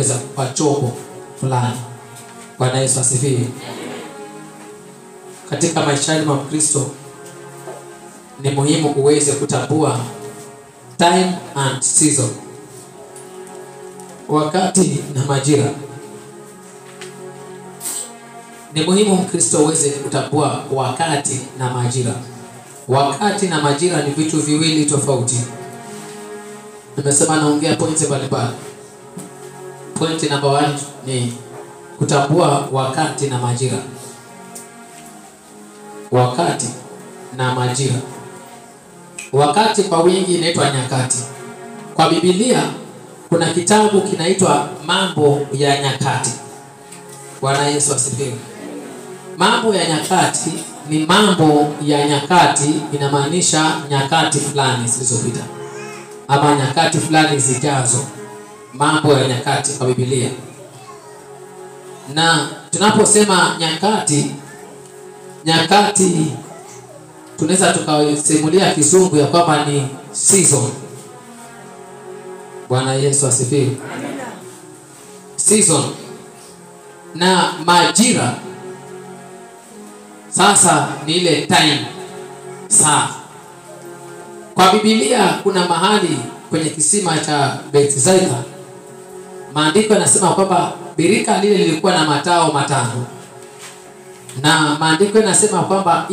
kuweza kupa chombo fulani. Bwana Yesu asifiwe. Katika maisha ya Mkristo ni muhimu uweze kutambua time and season, wakati na majira. Ni muhimu Mkristo uweze kutambua wakati na majira. Wakati na majira ni vitu viwili tofauti. Nimesema naongea points mbalimbali. Point number 1 ni kutambua wakati na majira. Wakati na majira. Wakati kwa wingi inaitwa nyakati. Kwa Biblia kuna kitabu kinaitwa Mambo ya Nyakati. Bwana Yesu asifiwe. Mambo ya Nyakati ni mambo ya nyakati, inamaanisha nyakati fulani zilizopita ama nyakati fulani zijazo. Mambo ya nyakati kwa Biblia. Na tunaposema nyakati tunaweza tukasimulia kizungu ya kwamba ni season. Bwana Yesu asifiwe. Season na majira sasa ni ile time, saa. Kwa Biblia kuna mahali kwenye kisima cha Bethsaida, maandiko yanasema kwamba birika lile lilikuwa na matao 5. Na maandiko yanasema kwamba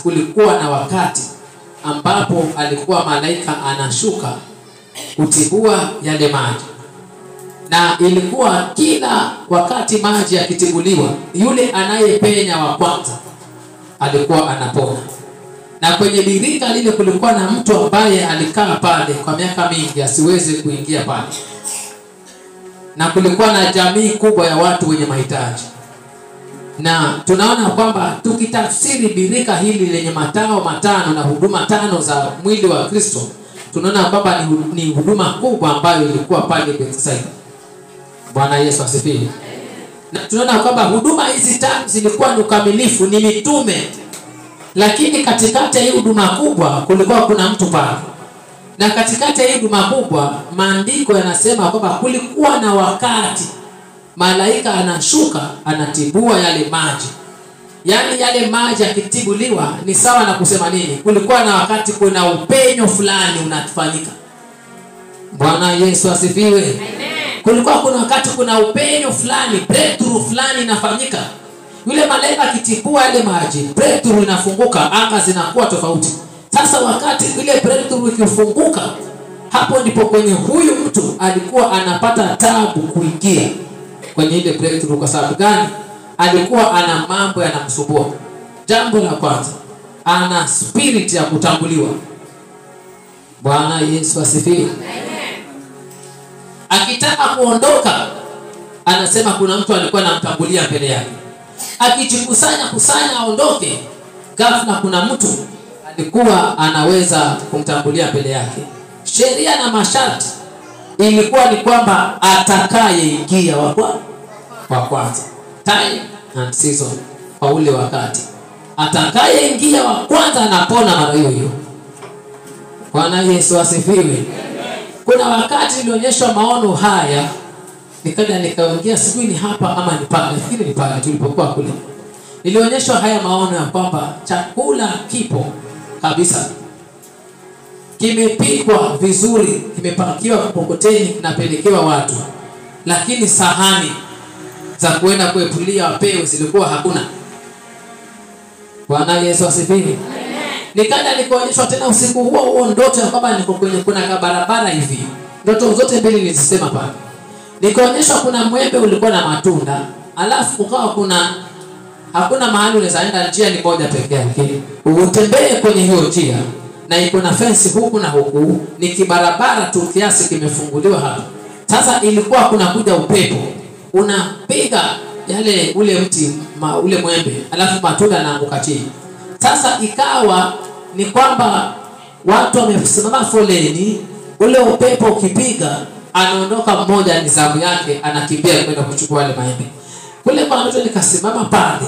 kulikuwa na wakati ambapo alikuwa malaika anashuka kutibua yale maji. Na ilikuwa kila wakati maji yakitibuliwa, yule anayepenya wa kwanza alikuwa anapona. Na kwenye birika lile kulikuwa na mtu ambaye alikaa pale kwa miaka mingi asiweze kuingia pale. Na kulikuwa na jamii kubwa ya watu wenye mahitaji. Na tunaona kwamba tukitafsiri birika hili lenye matao 5 na huduma 5 za mwili wa Kristo, tunaona kwamba ni huduma kubwa ambayo ilikuwa pale Bethsaida. Bwana Yesu asifiwe. Na tunaona kwamba huduma hizi 5 zilikuwa ni ukamilifu, ni mitume. Lakini katikati ya hii huduma kubwa kulikuwa kuna mtu pale. Na katikati ya hii huduma kubwa maandiko yanasema kwamba kulikuwa na wakati malaika anashuka anatibua yale maji. Yaani yale maji yakitibuliwa ni sawa na kusema nini? Kulikuwa na wakati kuna upenyo fulani unafanyika. Bwana Yesu asifiwe. Amen. Kulikuwa kuna wakati kuna upenyo fulani, breakthrough fulani inafanyika. Yule malaika akitibua yale maji, breakthrough inafunguka, anga zinakuwa tofauti. Sasa wakati ile breakthrough ikifunguka, hapo ndipo kwenye huyu mtu alikuwa anapata taabu kuingia kwenye ile breakthrough. Kwa sababu gani? Alikuwa ana mambo yanamsumbua. Jambo la kwanza, ana spirit ya kutambuliwa. Bwana Yesu asifiwe. Akitaka kuondoka anasema kuna mtu alikuwa anamtambulia mbele yake. Akijikusanya aondoke, ghafla kuna mtu alikuwa anaweza kumtambulia mbele yake. Sheria na masharti ilikuwa ni kwamba atakayeingia wa kwanza, time and season, kwa ule wakati atakayeingia wa kwanza anapona mara hiyo. Bwana Yesu asifiwe. Kuna wakati nilionyeshwa maono haya, nikaja nikaongea, sijui ni hapa ama ni pale, nafikiri ni pale tulipokuwa kule. Nilionyeshwa haya maono ya kwamba chakula kipo kabisa, kimepikwa vizuri, kimepakiwa mkokoteni, kinapelekewa watu, lakini sahani za kuenda kuepulia wapewe zilikuwa hakuna. Bwana Yesu asifiwe. Nikaja nikaonyeshwa tena usiku huo ndoto ya kwamba niko kwenye kuna barabara hivi. Ndoto zote mbili nilizisema pale. Nikaonyeshwa kuna mwembe ulikuwa na matunda, alafu ukawa hakuna mahali unaweza enda, njia ni moja pekee yake. Utembee kwenye hiyo njia na iko na fence huku na huku, ni kibarabara tu kiasi kimefunguliwa hapa. Sasa ilikuwa kuna kuja upepo unapiga ule mti ule mwembe, alafu matunda yanaanguka chini. Sasa ikawa ni kwamba watu wamesimama foleni, ule upepo ukipiga anaondoka mmoja, ni zamu yake, anakimbia kwenda kuchukua wale maembe. Kule kwa mtu nikasimama pale,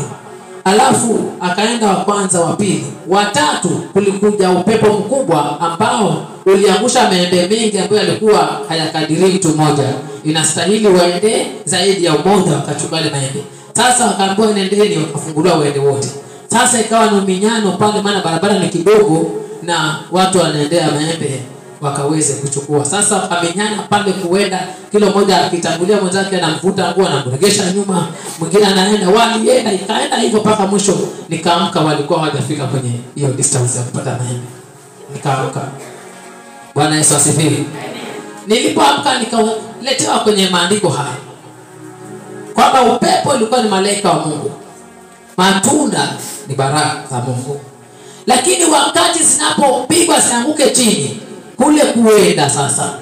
alafu akaenda wa kwanza, wa pili, wa tatu, kulikuja upepo mkubwa ambao uliangusha maembe mengi ambayo yalikuwa hayakadiri mtu mmoja, inastahili waende zaidi ya mmoja wakachukua ile maembe. Sasa wakaambiwa nendeni, wakafunguliwa waende wote. Sasa ikawa ni minyano pale, maana barabara ni kidogo na watu wanaendea maembe wakaweze kuchukua. Sasa wakamenyana pale kuenda, kila mmoja akitangulia mwenzake anamvuta nguo anamregesha nyuma, mwingine anaenda, walienda ikaenda hivyo mpaka mwisho. Nikaamka walikuwa hawajafika kwenye hiyo distance ya kupata maembe. Nikaamka. Bwana Yesu asifiwe. Nilipoamka nikaletewa kwenye maandiko haya kwamba upepo ulikuwa ni malaika wa Mungu, matunda ni baraka za Mungu, lakini wakati zinapopigwa zianguke chini kule kuenda. Sasa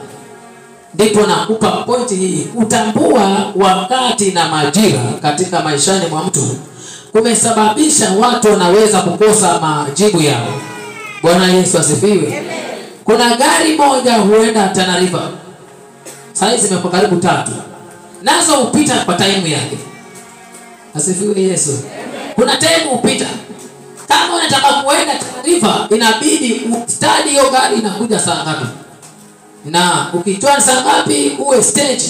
ndipo nakupa pointi hii, kutambua wakati na majira katika maishani mwa mtu kumesababisha watu wanaweza kukosa majibu yao. Bwana Yesu asifiwe. Kuna gari moja huenda Tana River, saizi zimekuwa karibu 3, nazo upita kwa time yake. Asifiwe Yesu. Kuna time upita. Kama unataka kuenda Tana River inabidi study hiyo gari inakuja saa ngapi, na ukitoa saa ngapi uwe stage.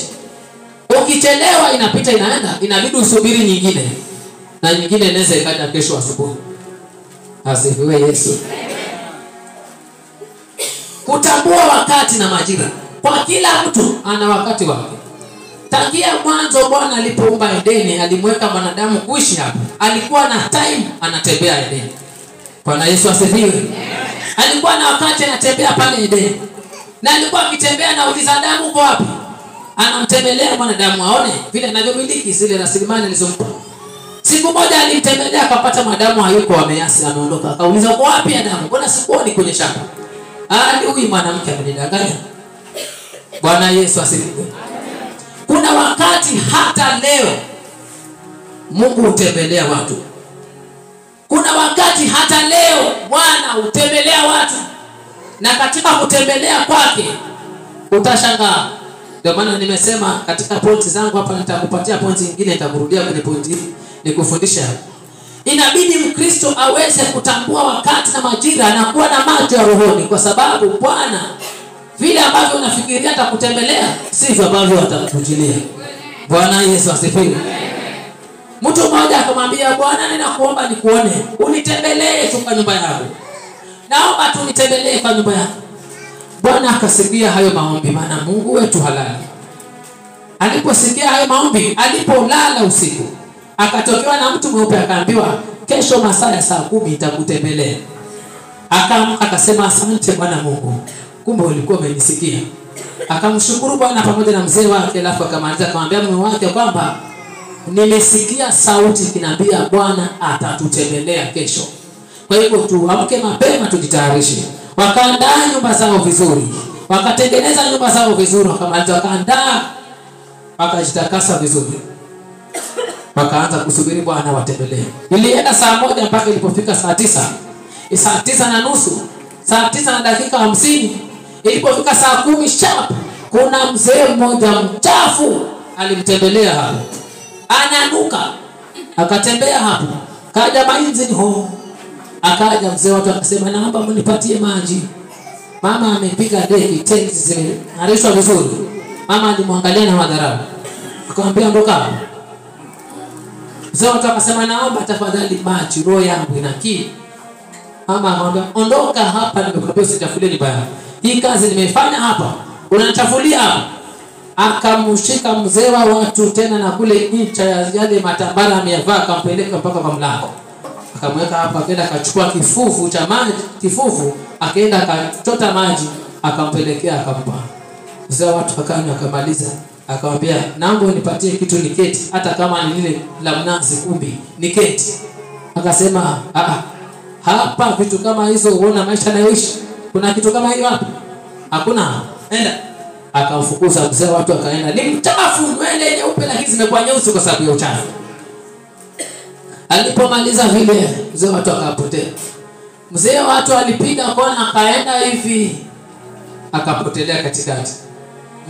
Ukichelewa inapita inaenda, inabidi usubiri nyingine, na nyingine inaweza ikaja kesho asubuhi. Asifiwe Yesu. Kutambua wakati na majira. Kwa kila mtu ana wakati wake. Tangia mwanzo Bwana alipoumba Edeni, alimweka mwanadamu kuishi hapo. Alikuwa na time anatembea Edeni. Bwana Yesu asifiwe. Alikuwa na wakati anatembea pale Edeni. Na alikuwa akitembea na uliza Adamu uko wapi? Anamtembelea mwanadamu aone vile anavyomiliki zile rasilimali alizompa. Siku moja alimtembelea akapata mwanadamu hayuko, ameasi, ameondoka. Akauliza uko wapi Adamu? Mbona sikuoni kwenye shamba? Huyu mwanamke amenidanganya. Bwana Yesu asifiwe. Kuna wakati hata leo Mungu hutembelea watu. Kuna wakati hata leo Bwana hutembelea watu. Na katika kutembelea kwake utashangaa. Ndio maana nimesema katika pointi zangu hapa nitakupatia pointi nyingine, nitakurudia kwenye pointi hii nikufundisha. Inabidi Mkristo aweze kutambua wakati na majira na kuwa na macho ya rohoni, kwa sababu Bwana vile ambavyo unafikiria atakutembelea sivyo ambavyo atakujilia. Bwana Yesu asifiwe. Mtu mmoja akamwambia Bwana, ninakuomba nikuone, unitembelee tu kwa nyumba yako. Naomba tu nitembelee kwa nyumba yako. Bwana akasikia hayo maombi, maana Mungu wetu halali. Aliposikia hayo maombi, alipolala usiku, akatokewa na mtu mweupe akaambiwa kesho masaa ya saa 10 nitakutembelea. Akasema asante Bwana Mungu, kumbe ulikuwa umenisikia. Akamshukuru Bwana pamoja na mzee wake, alafu akamaliza akamwambia mume wake kwamba nimesikia sauti kinambia Bwana atatutembelea kesho. Kwa hivyo tuamke mapema tujitayarishe. Wakaandaa nyumba zao vizuri, wakatengeneza nyumba zao vizuri, wakamaliza wakaandaa, wakajitakasa vizuri. Wakaanza kusubiri Bwana watembelee. Ilienda saa 1 mpaka ilipofika saa 9. Saa 9:30, saa 9:50. Ilipofika saa 10 sharp, kuna mzee mmoja mchafu alimtembelea hapo. Ananuka. Akatembea hapo. Kaja mainzi ho. Akaja mzee, watu akasema naomba mnipatie maji. Mama amepiga deki, tenzi zimeharishwa vizuri. Mama alimwangalia na madharau. Akamwambia ondoka hapo. Mzee watu akasema naomba tafadhali maji, roho yangu ina kiu. Mama akamwambia ondoka hapa, nimekuambia usichafulie nyumba yako. Hii kazi nimefanya hapa, unanichafulia hapa. Akamshika mzee wa watu tena na kule ncha ya yale matambara ameyavaa, akampeleka mpaka kwa mlango. Akamweka hapa, akaenda akachukua kifufu cha maji, akaenda akachota maji, akampelekea akampa. Mzee wa watu akanywa akamaliza. Akamwambia naomba unipatie kitu niketi, hata kama ni lile la mnazi 10 niketi. Akasema hapa vitu kama hizo uona maisha nayoishi, kuna kitu kama hiyo hapa? Hakuna. Enda. Akamfukuza mzee watu akaenda. Ni mchafu, nywele nyeupe lakini zimekuwa nyeusi kwa sababu ya uchafu. Alipomaliza vile mzee watu akapotea. Mzee watu alipiga kona akaenda hivi, akapotelea katikati.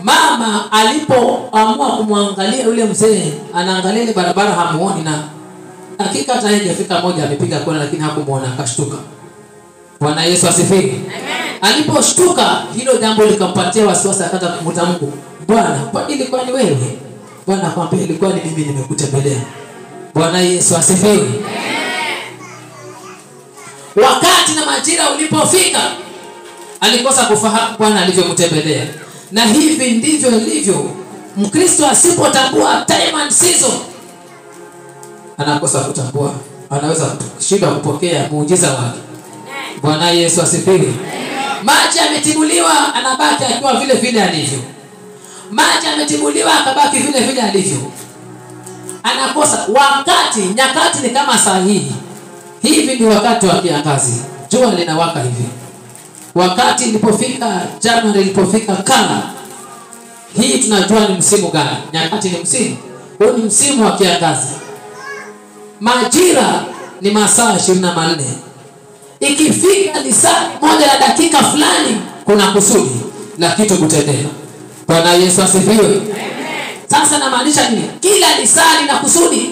Mama alipoamua kumwangalia yule mzee, anaangalia ile barabara hamuoni, na hakika hata hajafika moja amepiga kona lakini hakumuona, akashtuka. Bwana Yesu asifiwe. Amen. Aliposhtuka hilo jambo likampatia wasiwasi, akaanza kumuuliza Mungu, Bwana, kwa nini ilikuwa ni wewe? Bwana akamwambia, ilikuwa ni mimi nimekutembelea. Bwana Yesu asifiwe. Wakati na majira ulipofika, alikosa kufahamu Bwana alivyomtembelea. Na hivi ndivyo ilivyo. Mkristo asipotambua time and season, anakosa kutambua, anaweza kushindwa kupokea muujiza wake. Bwana Yesu asifiwe. Maji ametibuliwa, anabaki akiwa vile vile alivyo. Maji ametibuliwa, akabaki vile vile alivyo. Anakosa wakati. Nyakati ni kama saa hii. Hivi ni wakati wa kiangazi, jua linawaka hivi. Wakati ilipofika Januari, ilipofika kala hii, tunajua ni msimu gani. Nyakati ni msimu, huu ni msimu wa kiangazi. Majira ni masaa 24. Ikifika ni saa 1 na dakika fulani, kuna kusudi la kitu kutendeka. Bwana Yesu asifiwe. Sasa namaanisha nini? Kila lisaa lina kusudi.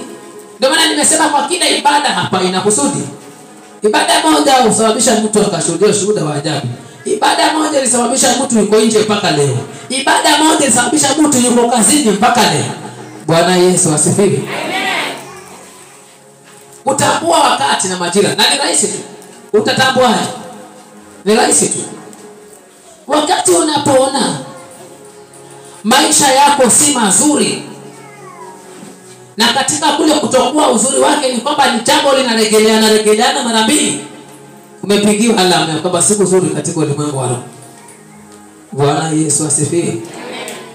Ndio maana nimesema kwa kila ibada hapa ina kusudi. Ibada moja husababisha mtu akashuhudia shuhuda wa ajabu. Ibada moja ilisababisha mtu yuko nje mpaka leo. Ibada moja ilisababisha mtu yuko kazini mpaka leo. Bwana Yesu asifiwe. Utambua wakati na majira, na ni rahisi tu. Utatambuaje? Ni rahisi tu. Wakati unapoona maisha yako si mazuri, na katika kule kutokuwa uzuri wake ni kwamba ni jambo linarejeleana mara mbili, umepigiwa alama ya kwamba siku nzuri katika ulimwengu wa roho. Bwana Yesu asifiwe.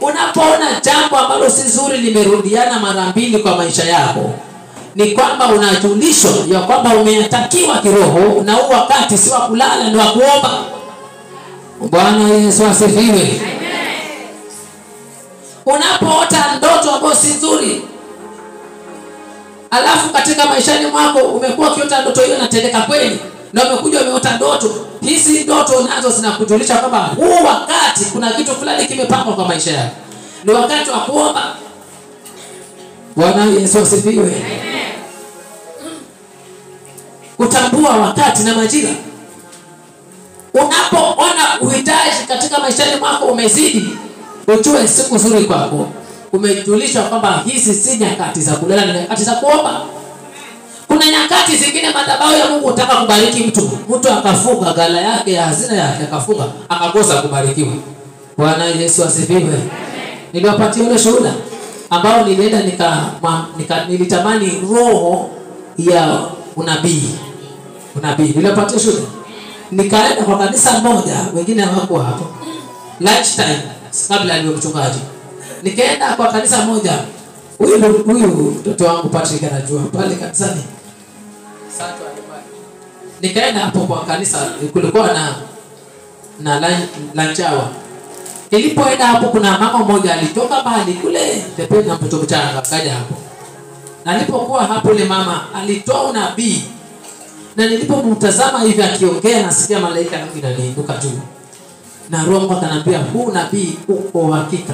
Unapoona jambo ambalo si zuri limerudiana mara mbili kwa maisha yako, ni kwamba unajulishwa ya kwamba umetakiwa kiroho, na huu wakati si wa kulala, ni wa kuomba. Bwana Yesu asifiwe. Unapoota ndoto ambayo si nzuri, alafu katika maishani mwako umekuwa ukiota ndoto hiyo inatendeka kweli, na umekuja umeota ndoto hizi, ndoto nazo zinakujulisha kwamba huu wakati kuna kitu fulani kimepangwa kwa maisha yako, ni wakati wa kuomba. Bwana Yesu asifiwe. Kutambua wakati na majira. Unapoona uhitaji katika maishani mwako umezidi, ujue siku nzuri kwako. Umejulishwa kwamba hizi si nyakati za kulala, ni nyakati za kuomba. Kuna nyakati zingine madhabahu ya Mungu utaka kubariki mtu akafunga gala yake ya hazina yake, akafunga akakosa kubarikiwa. Bwana Yesu asifiwe. Niliwapatia ile shuhuda ambao nilienda nilitamani roho ya unabii. Niliwapatia shuhuda. Nikaenda kwa kanisa moja, wengine hawako hapo. Lunch time kabla ya mchungaji. Nikaenda kwa kanisa moja. Huyu mtoto wangu Patrick anajua pale kanisani. Nikaenda hapo kwa kanisa, kulikuwa na lunch hour. Nilipoenda hapo, kuna mama mmoja alitoka mbali kule tepeni na mtoto mchanga akaja hapo. Na nilipokuwa hapo, ile mama alitoa unabii. Na nilipomtazama hivi akiongea, nasikia malaika ananiinuka juu. Na Roho akaniambia, huu nabii uko hakika.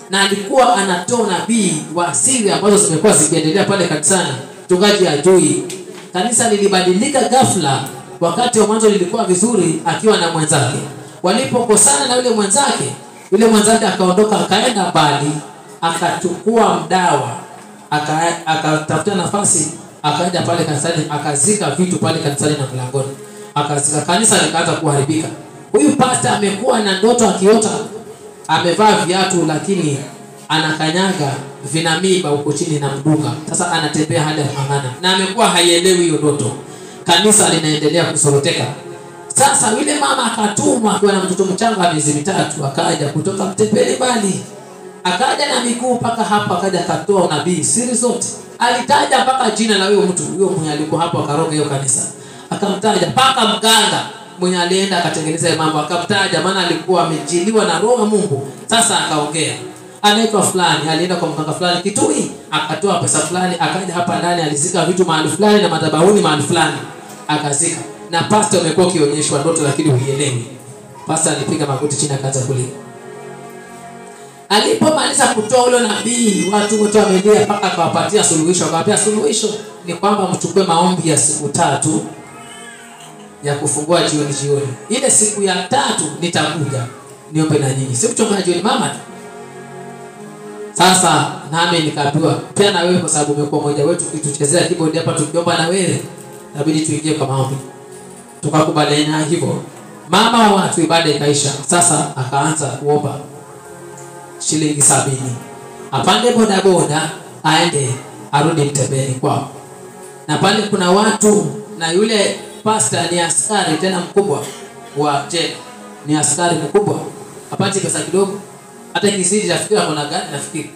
Na alikuwa anatoa nabii wa siri ambazo zimekuwa zikiendelea pale kanisani. Mchungaji ajui. Kanisa lilibadilika ghafla. Wakati wa mwanzo lilikuwa vizuri akiwa na mwenzake. Walipokosana na yule mwenzake akaondoka, akaenda mbali, akachukua mdawa, akatafuta nafasi, akaenda pale kanisani, akazika vitu pale kanisani na mlangoni. Akazika, kanisa likaanza kuharibika. Huyu pastor amekuwa na ndoto akiota, amevaa viatu lakini anakanyaga vinamiba huko chini na mduka. Sasa anatembea hadi angana, na amekuwa haielewi hiyo ndoto. Kanisa linaendelea kusoroteka. Sasa yule mama akatumwa akiwa na mtoto mchanga miezi 3, akaja kutoka Mtepeli bali. Akaja na miguu mpaka hapa, akaja katoa unabii siri zote. Alitaja mpaka jina la huyo mtu, huyo mwenye alikuwa hapo akaroga hiyo kanisa. Akamtaja mpaka mganga mwenye alienda akatengeneza mambo, akamtaja maana alikuwa amejiliwa na Roho wa Mungu. Sasa akaongea. Anaitwa fulani, alienda kwa mganga fulani Kitui, akatoa pesa fulani, akaja hapa ndani alizika vitu mahali fulani na madhabahuni mahali fulani. Akazika. Na pastor amekuwa kionyeshwa ndoto lakini huielewi. Pastor alipiga magoti chini akaanza kulia. Alipomaliza kutoa ule nabii, watu wote wamelia mpaka akawapatia suluhisho. Akawaambia suluhisho ni kwamba mchukue maombi ya siku 3 ya kufungua jioni. Ile siku ya 3 nitakuja niombe na nyinyi. Si mchungaji ni mama. Sasa nami nikaambiwa pia na wewe, kwa sababu umekuwa mmoja wetu kituchezea keyboard hapa tukiomba na wewe, inabidi tuingie kwa maombi. Tukakubaliana hivyo. Mama wa watu ibada ikaisha. Sasa akaanza kuomba shilingi 70. Apande bodaboda aende arudi Mtembeni kwao. Na pale kuna watu, na yule pastor ni askari tena mkubwa wa jela. Ni askari mkubwa. Apati pesa kidogo. Hata kizidi nafikiri akona gari nafikiri.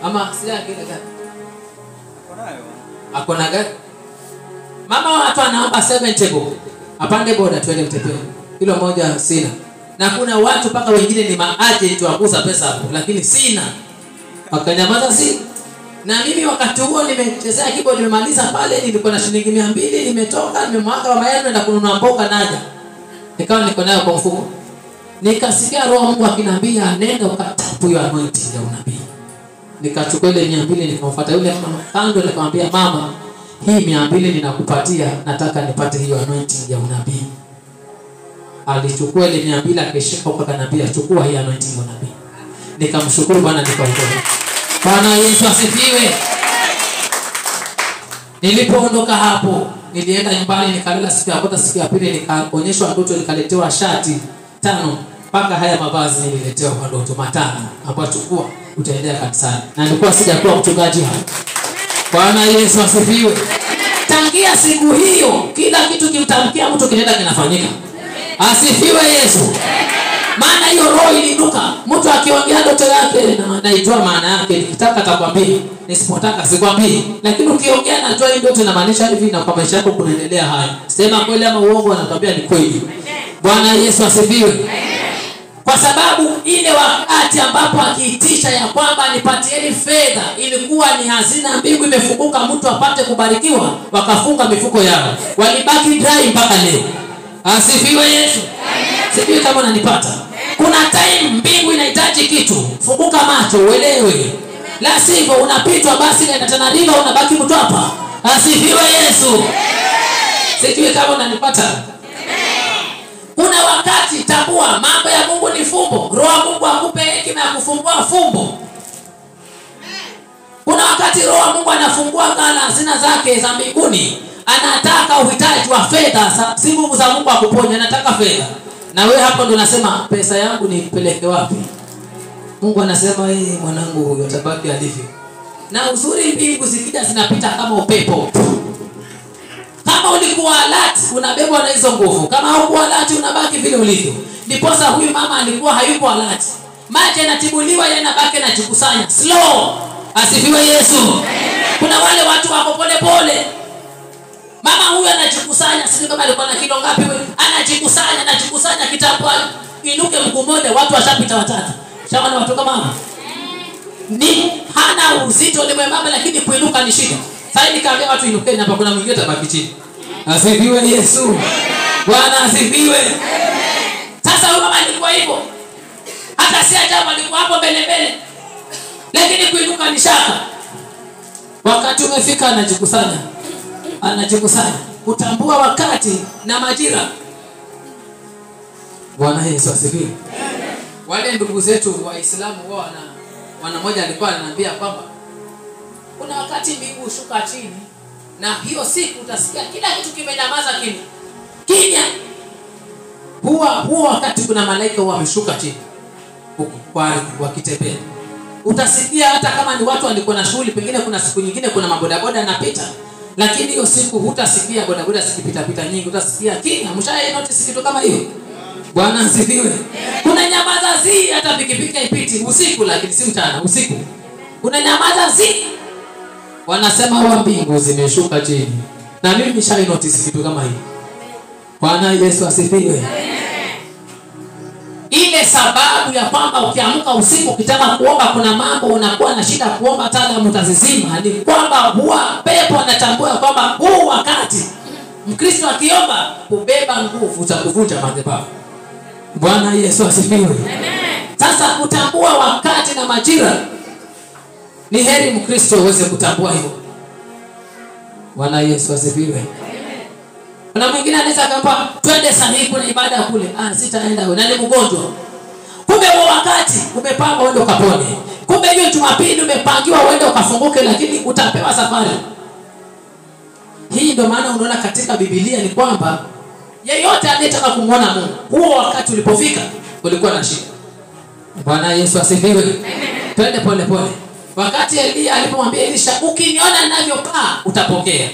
Ama si yake ile gari. Akona gari. Mama wa watu anaomba 70 apande boda twende Mtembeni. Hilo moja sina. Na kuna watu paka wengine ni maagent wa kuuza pesa hapo, lakini sina. Wakanyamaza si. Na mimi wakati huo nimechezea keyboard, nimemaliza pale, nilikuwa na shilingi 200, nimetoka nimemwaga mama yangu naenda kununua mboga naja. Nikawa niko nayo kwa mfuko. Nikasikia Roho Mungu akiniambia nenda ukatapu hiyo anointing ya unabii. Nikachukua ile 200 nikamfuata yule mama kando, nikamwambia mama, hii 200 ninakupatia, nataka nipate hiyo anointing ya unabii. Alichukua ile 200 akishika huko akaniambia chukua hii anointing ya unabii. Nikamshukuru Bwana nikaondoka. Bwana Yesu asifiwe. Nilipoondoka hapo, nilienda nyumbani nikalala siku ya kwanza, siku ya pili nikaonyeshwa ndoto, nikaletewa shati 5 mpaka haya mavazi nililetewa kwa ndoto 5 ambapo chukua utaendea kanisani. Na nilikuwa sijakuwa mchungaji hapo. Bwana Yesu asifiwe. Tangia siku hiyo kila kitu kimtamkia mtu kinaenda kinafanyika. Asifiwe Yesu. Maana hiyo roho ilinuka. Mtu akiongea ndoto yake na naijua maana yake, nikitaka atakwambia, nisipotaka sikwambii. Lakini ukiongea na ndoto ndoto inamaanisha hivi na kwa maisha yako kunaendelea haya. Sema kweli ama uongo, anakwambia ni kweli. Bwana Yesu asifiwe. Kwa sababu ile wakati ambapo akiitisha ya kwamba nipatieni fedha, ilikuwa ni hazina mbingu imefunguka mtu apate kubarikiwa, wakafunga mifuko yao. Walibaki dry mpaka leo. Asifiwe Yesu. Sijui kama unanipata. Kuna time mbingu inahitaji kitu. Funguka macho uelewe. La sivyo unapitwa basi na tena riva unabaki mtu hapa. Asifiwe Yesu. Sijui kama unanipata. Kuna wakati tambua mambo ya Mungu ni fumbo. Roho Mungu akupe hekima ya kufungua fumbo. Kuna wakati Roho Mungu anafungua kana hazina zake za mbinguni. Anataka uhitaji wa fedha, si nguvu za Mungu akuponya, anataka fedha. Na wewe hapo ndo unasema pesa yangu nipeleke wapi? Mungu anasema mwanangu huyo utabaki alivyo. Na uzuri mbingu zikija zinapita kama upepo. Kama ulikuwa alert unabebwa na hizo nguvu. Kama haukuwa alert unabaki vile ulivyo. Ndiposa huyu mama alikuwa hayupo alert. Maji yanatibuliwa yanabaki na jikusanya. Slow. Asifiwe Yesu. Kuna wale watu wako pole pole. Mama huyu anajikusanya, sisi kama alikuwa na kilo ngapi wewe? Anajikusanya kitabu inuke mguu mmoja watu washapita 3. Shawana watu kama mama. Ni hana uzito ni mwembamba lakini kuinuka ni shida. Sasa nikaambia watu inukeni hapa, kuna mwingine tabaki chini. Asifiwe Yesu. Bwana asifiwe. Sasa huyu mama alikuwa hivyo. Hata si ajabu alikuwa hapo mbele. Lakini kuinuka ni shaka. Wakati umefika anajikusanya. Kutambua wakati na majira. Bwana Yesu asifiwe. Wale ndugu zetu Waislamu wao wana mmoja alikuwa ananiambia kwamba kuna wakati mbingu hushuka chini na hiyo siku utasikia kila kitu kimenyamaza kimya. Huwa wakati kuna malaika wameshuka chini huko kwa wakitembea. Utasikia hata kama ni watu walikuwa na shughuli, pengine kuna siku nyingine kuna mabodaboda yanapita. Lakini hiyo siku hutasikia bodaboda sikipita nyingi, utasikia kimya. Mshaye notice kitu kama hiyo? Bwana asifiwe. Kuna nyamaza zi hata pikipiki ipiti usiku, lakini si mchana, usiku. Kuna nyamaza zi. Wanasema wa mbingu zimeshuka chini. Na mimi nishaye notice kitu kama hiyo. Bwana Yesu asifiwe. Ile sababu ya kwamba ukiamka usiku ukitaka kuomba kuna mambo unakuwa na shida kuomba tala mtazizima, ni kwamba huwa pepo anatambua kwamba huu wakati Mkristo akiomba kubeba nguvu za kuvunja madhabahu. Bwana Yesu asifiwe. Amen. Sasa kutambua wakati na majira ni heri Mkristo uweze kutambua hivyo. Bwana Yesu asifiwe. Amen. Na mwingine anaweza kamba twende sahihi kuna ibada kule. Sitaenda wewe. Na ni mgonjwa. Kumbe huo wakati umepanga uende ukapone. Kumbe hiyo Jumapili umepangiwa uende ukafunguke, lakini utapewa safari. Hii ndio maana unaona katika Biblia ni kwamba yeyote anayetaka kumuona Mungu, huo wakati ulipofika ulikuwa na shida. Bwana Yesu asifiwe. Amen. Twende pole pole. Wakati Elia alipomwambia Elisha, ukiniona ninavyopaa utapokea.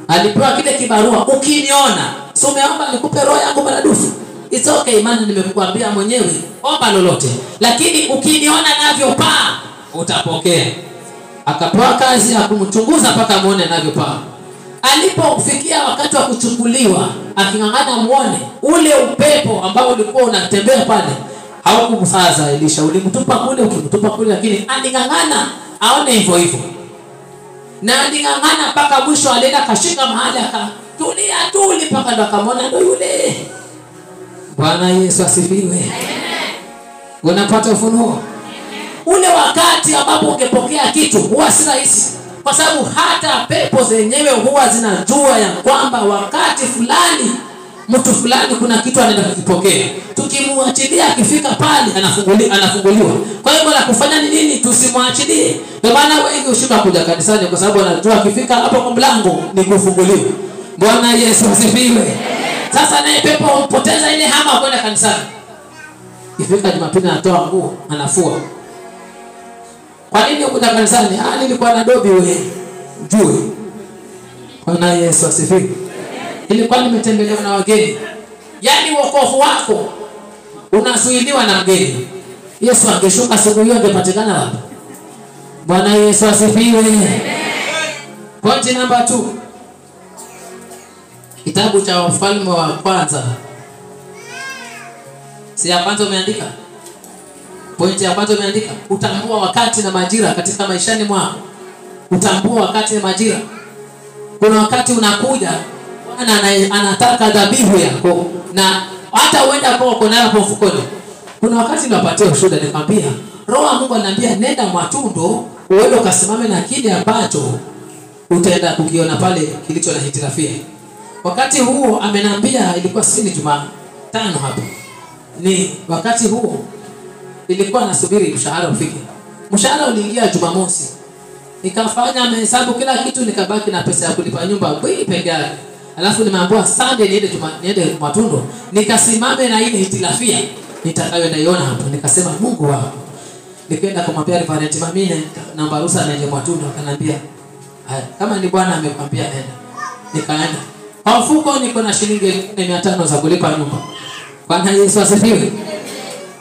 Alipewa kile kibarua, ukiniona. So umeomba nikupe roho yangu maradufu. It's okay, maana nimekuambia mwenyewe, omba lolote. Lakini ukiniona ninavyopaa utapokea. Akapewa kazi ya kumchunguza mpaka muone ninavyopaa. Alipofikia wakati wa kuchukuliwa, akingangana muone ule upepo ambao ulikuwa unatembea pale, haukumsaza Elisha. Ulimtupa kule, ukimtupa kule, lakini alingangana aone hivyo hivyo. Na alingangana mpaka mwisho, alienda kashika mahali akatulia tuli mpaka ndo akamwona ndo yule. Bwana Yesu asifiwe. Amen. Unapata ufunuo? Ule wakati ambapo ungepokea kitu huwa si rahisi, kwa sababu hata pepo zenyewe huwa zinajua ya kwamba wakati fulani mtu fulani kuna kitu anaenda kukipokea. Tukimwachilia akifika pale anafunguliwa. Kwa hiyo la kufanya ni nini? Tusimwachilie. Ndio maana wengi ushuka kuja kanisani kwa sababu anajua akifika hapo kwa mlango ni kufunguliwa. Bwana Yesu asifiwe. Sasa naye pepo humpoteza ile hama kwenda kanisani. Ifika Jumapili anatoa nguo, anafua. Kwa nini ukuja kanisani? Nilikuwa na dobi wewe. Jue. Bwana Yesu asifiwe. Ilikuwa nimetembelewa na wageni. Yaani wokovu wako unazuiliwa na mgeni. Yesu angeshuka siku hiyo angepatikana wapi? Bwana Yesu asifiwe. Point number 2. Kitabu cha Wafalme wa kwanza. Si ya kwanza umeandika? Point ya kwanza umeandika, utambua wakati na majira katika maishani mwako. Utambua wakati na majira. Kuna wakati unakuja anataka dhabihu yako, na hata uenda kwa uko nayo mfukoni. Kuna wakati napatia ushuhuda, nikwambia Roho wa Mungu ananiambia nenda Mwatundo uende ukasimame na kile ambacho utaenda kukiona pale kilicho na hitirafia. Wakati huo amenambia, ilikuwa sini Jumatano hapo. Ni wakati huo ilikuwa nasubiri mshahara ufike. Mshahara uliingia Jumamosi. Nikafanya mahesabu kila kitu, nikabaki na pesa ya kulipa nyumba peke yake. Alafu nimeambiwa Sunday niende Mwatundo, nikasimame na ile hitilafia nitakayoniona hapo. Nikasema Mungu wangu. Nikaenda kumwambia Reverend Mamine namba ruhusa niende Mwatundo, akaniambia kama ni Bwana amekwambia nenda. Nikaenda. Kwa mfuko niko na shilingi 500 za kulipa nyumba. Bwana Yesu asifiwe.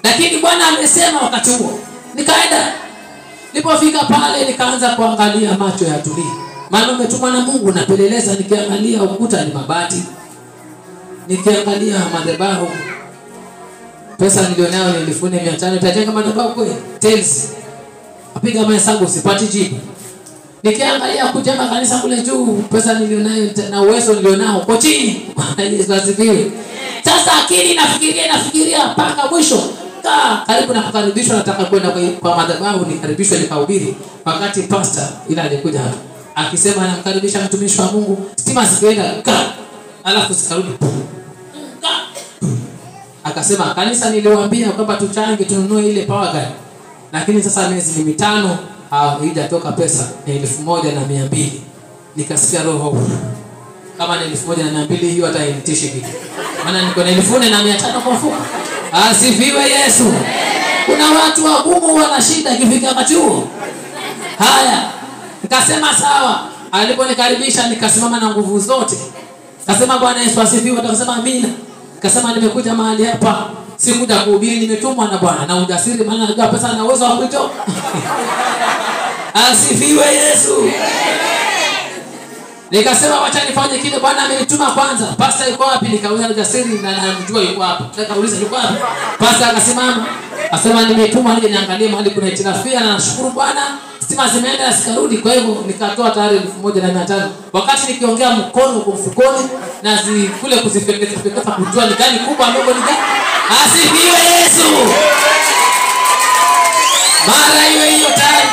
Lakini Bwana amesema wakati huo. Nikaenda. Nilipofika pale nikaanza kuangalia, macho ya tulia. Maana umetumwa na Mungu, napeleleza nikiangalia ukuta ni mabati. Nikiangalia madhabahu. Pesa nilionayo ni 1500, itajenga madhabahu kweli? Tells. Apiga mahesabu sipati jibu. Nikiangalia kujenga kanisa kule juu, pesa nilionayo na uwezo nilionao uko chini. Yesu asifiwe. Sasa akili nafikiria mpaka mwisho. Karibu na kukaribishwa, nataka kwenda kwa madhabahu nikaribishwe nikahubiri. Wakati pastor ila alikuja hapa akisema anamkaribisha mtumishi wa Mungu, stima zikaenda alafu zikarudi. Akasema kanisa niliwaambia kwamba tuchange tununue ile power grid, lakini sasa miezi ni 5 haijatoka pesa, ni 1200. Nikasikia roho kama ni 1200 hiyo hata initishi kitu, maana niko na 1500 kwa mfuko. Asifiwe Yesu. Kuna watu wagumu wana shida ikifika wakati huo. Haya, nikasema sawa. Aliponikaribisha nikasimama na nguvu zote. Nikasema Bwana Yesu asifiwe, akasema amina. Nikasema nimekuja mahali hapa sikuja kuhubiri, nimetumwa na Bwana na ujasiri, maana najua pesa na uwezo wa kuitoa. Asifiwe Yesu. Nikasema wacha nifanye kile Bwana amenituma kwanza. Pastor yuko wapi? Nikauliza ujasiri na namjua yuko hapo. Nikauliza yuko wapi? Pastor akasimama. Akasema nimetumwa nije niangalie mahali kuna hitirafia, na nashukuru Bwana stima zimeenda sikarudi. Kwa hivyo nikatoa tayari 1500. Wakati nikiongea mkono kwa mfukoni na kule kuzipeleka kujua ni gani kubwa ambapo ni gani. Asifiwe Yesu. Mara hiyo tayari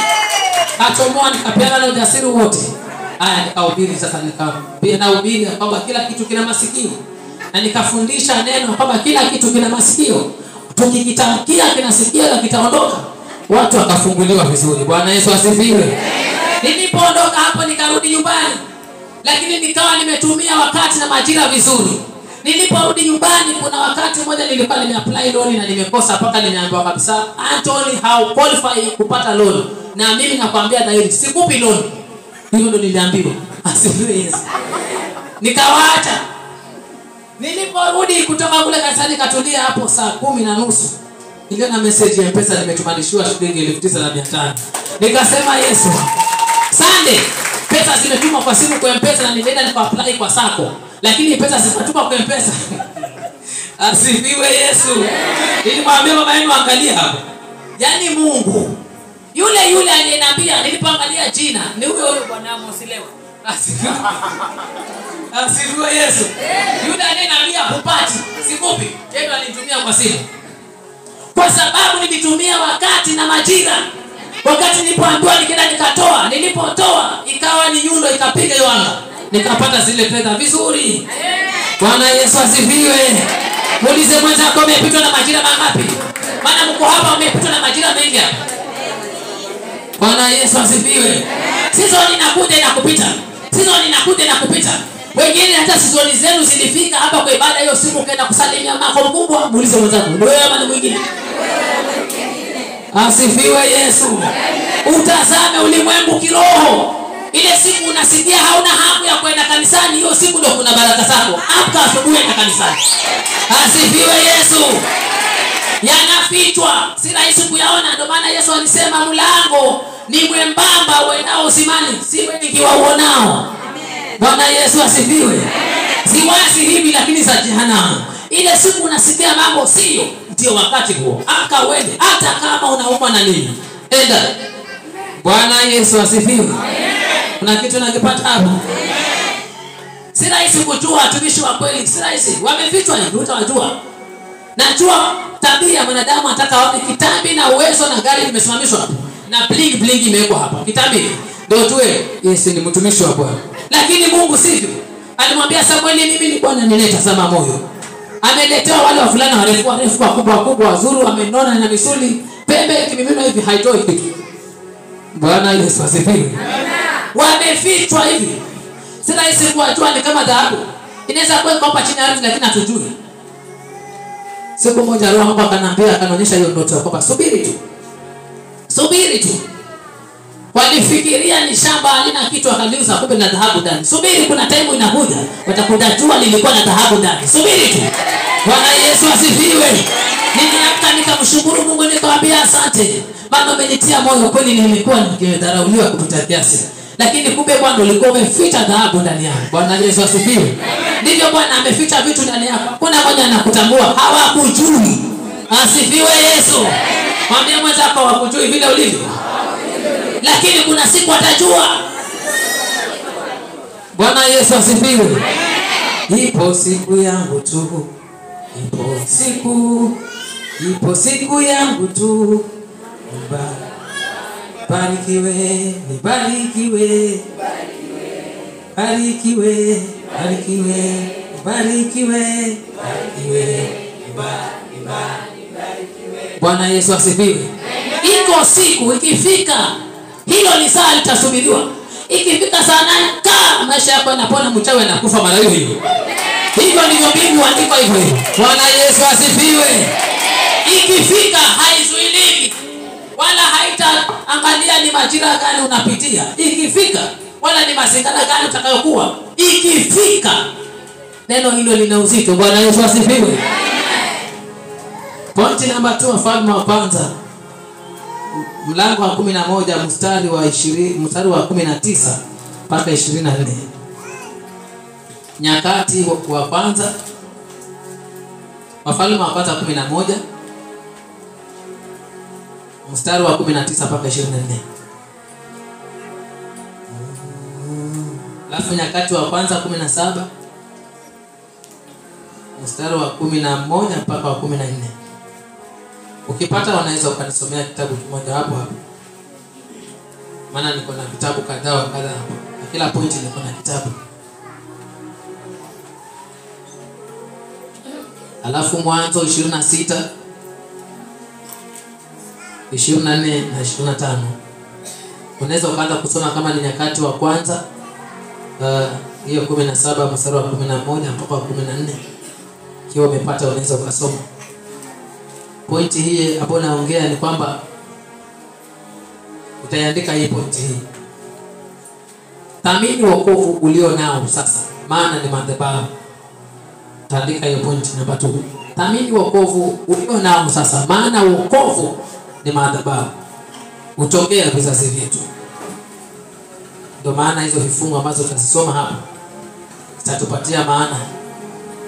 atomoa nikapeana na ujasiri wote. Aya, nikahubiri sasa, nahubiri kwamba kila kitu kina masikio, na nikafundisha neno kwamba kila kitu kina masikio, tukikitamkia kinasikia na kitaondoka. Watu wakafunguliwa vizuri. Bwana Yesu asifiwe. Nilipoondoka hapo nikarudi nyumbani, lakini nikawa nimetumia wakati na majira vizuri. Niliporudi nyumbani, kuna wakati mmoja nilikuwa nimeapply loan na nimekosa, mpaka nimeambiwa kabisa, Anthony, how qualify kupata loan. Na mimi nakwambia dhahiri, sikupi loan. Hivyo ndo niliambiwa. Asifiwe Yesu. Nikawaacha. Niliporudi kutoka kule kanisani, katulia hapo saa 10:30. Niliona message ya M-Pesa nimetumanishiwa shilingi 9,500. Nikasema Yesu, Sunday pesa zimetumwa kwa simu kwa M-Pesa na nimeenda nika-apply kwa sako. Lakini pesa zikatuma kwa M-Pesa. Asifiwe Yesu. Nilimwambia mama yenu angalia hapo. Yaani Mungu yule aliyeniambia, nilipoangalia jina ni huyo bwana Mosilewa. Asifiwe Yesu. Yule aliyeniambia hupati, sikupi, yeye alinitumia kwa simu. Kwa sababu nilitumia wakati na majira. Wakati nilipoambiwa nikaenda nikatoa, nilipotoa ikawa ni nyundo ikapiga Yohana. Nikapata zile fedha vizuri. Bwana Yesu asifiwe. Muulize mwenzako, umepitwa na majira mangapi? Maana mko hapa umepitwa na majira mengi hapa. Bwana Yesu asifiwe. Season inakuja na kupita. Season inakuja na kupita. Wengine hata season zenu zilifika hapa kwa ibada hiyo siku kaenda kusalimia mako mkubwa. Muulize mwenzako, ndio wewe ama ni mwingine? Asifiwe Yesu. Utazame ulimwengu kiroho. Ile siku unasikia hauna hamu ya kwenda kanisani, hiyo siku ndio kuna baraka zako. Amka asubuhi na kanisani. Asifiwe Yesu. Yanafichwa, si rahisi kuyaona. Ndio maana Yesu alisema mlango ni mwembamba uendao uzimani, si wengi wauonao. Bwana Yesu asifiwe. Si wazi hivi lakini za jehanamu. Ile siku unasikia mambo sio, ndio wakati huo. Amka uende, hata kama unaumwa na nini. Enda. Bwana Yesu asifiwe. Kuna kitu nakipata hapo. Si rahisi kujua watumishi wa kweli, si rahisi. Wamefichwa hivi, utawajua. Najua tabia mwanadamu anataka aone kitambi na uwezo na gari limesimamishwa hapo. Na bling imewekwa hapa. Kitambi ndio tuwe Yesu ni mtumishi wa Bwana. Lakini Mungu sivyo. Alimwambia Samueli, mimi ni Bwana ninayetazama moyo. Ameletewa wale wavulana warefu wakubwa wazuri, wamenona na misuli, pembe kimimino hivi haitoi kitu. Bwana Yesu asifiwe. Wamefichwa hivi. Si rahisi kuwajua, ni kama dhahabu. Inaweza kuwa hapa chini ya ardhi lakini hatujui. Siku moja Roho Mungu akaniambia, akanionyesha hiyo ndoto kwamba subiri tu. Walifikiria ni shamba halina kitu, akaliuza kumbe na dhahabu ndani. Subiri, kuna time inakuja watakuja jua lilikuwa na dhahabu ndani. Subiri tu. Bwana Yesu asifiwe. Niliamka nikamshukuru Mungu, nikamwambia asante. Maana umenitia moyo, kweli nilikuwa nikidharauliwa kupita kiasi. Lakini kumbe Bwana ulikuwa umeficha dhahabu ndani yako. Bwana Yesu asifiwe. Ndivyo Bwana ameficha vitu ndani yako. Kuna mmoja anakutambua, hawakujui. Asifiwe Yesu. Mwambie mwenzako hawakujui vile ulivyo. Lakini kuna siku atajua. Bwana Yesu asifiwe. Ipo siku yangu tu. Ipo siku yangu tu. Barikiwe. Bwana Yesu asifiwe. Iko siku ikifika, hilo ni saa litasubiriwa. Ikifika saa 9 maisha yako yanapona, mchawi anakufa mara hiyo hiyo. Hivyo ndivyo Biblia andiko hivyo. Bwana Yesu asifiwe. Ikifika haizuiliki, wala haitaangalia ni majira gani unapitia. Ikifika wala ni mazingira gani utakayokuwa. Ikifika, neno hilo lina uzito. Bwana Yesu asifiwe. Pointi namba 2, Wafalme wa kwanza mlango wa 11 mstari wa 19 mpaka 24. Nyakati wa kwanza, Wafalme wa kwanza 11 mstari wa 19 mpaka 24. Alafu Nyakati wa kwanza 17 mstari wa 11 mpaka wa 14. Ukipata wanaweza ukanisomea kitabu kimoja hapo. Maana niko na vitabu kadhaa hapo. kila pointi iko na kitabu. Alafu Mwanzo 26, 24 na 25. Unaweza ukaanza kusoma kama ni Nyakati wa kwanza hiyo 17 mstari wa 11 mpaka 14. Kiwa umepata unaweza ukasoma. Pointi hii hapo naongea ni kwamba utaandika hii pointi hii. Thamini wokovu ulio nao sasa, maana ni madhabahu. Utaandika hiyo pointi namba 2. Thamini wokovu ulio nao sasa, maana wokovu ni madhabahu. Utokea vizazi vyetu. Ndio maana hizo vifungu ambazo tunasoma hapa zitatupatia maana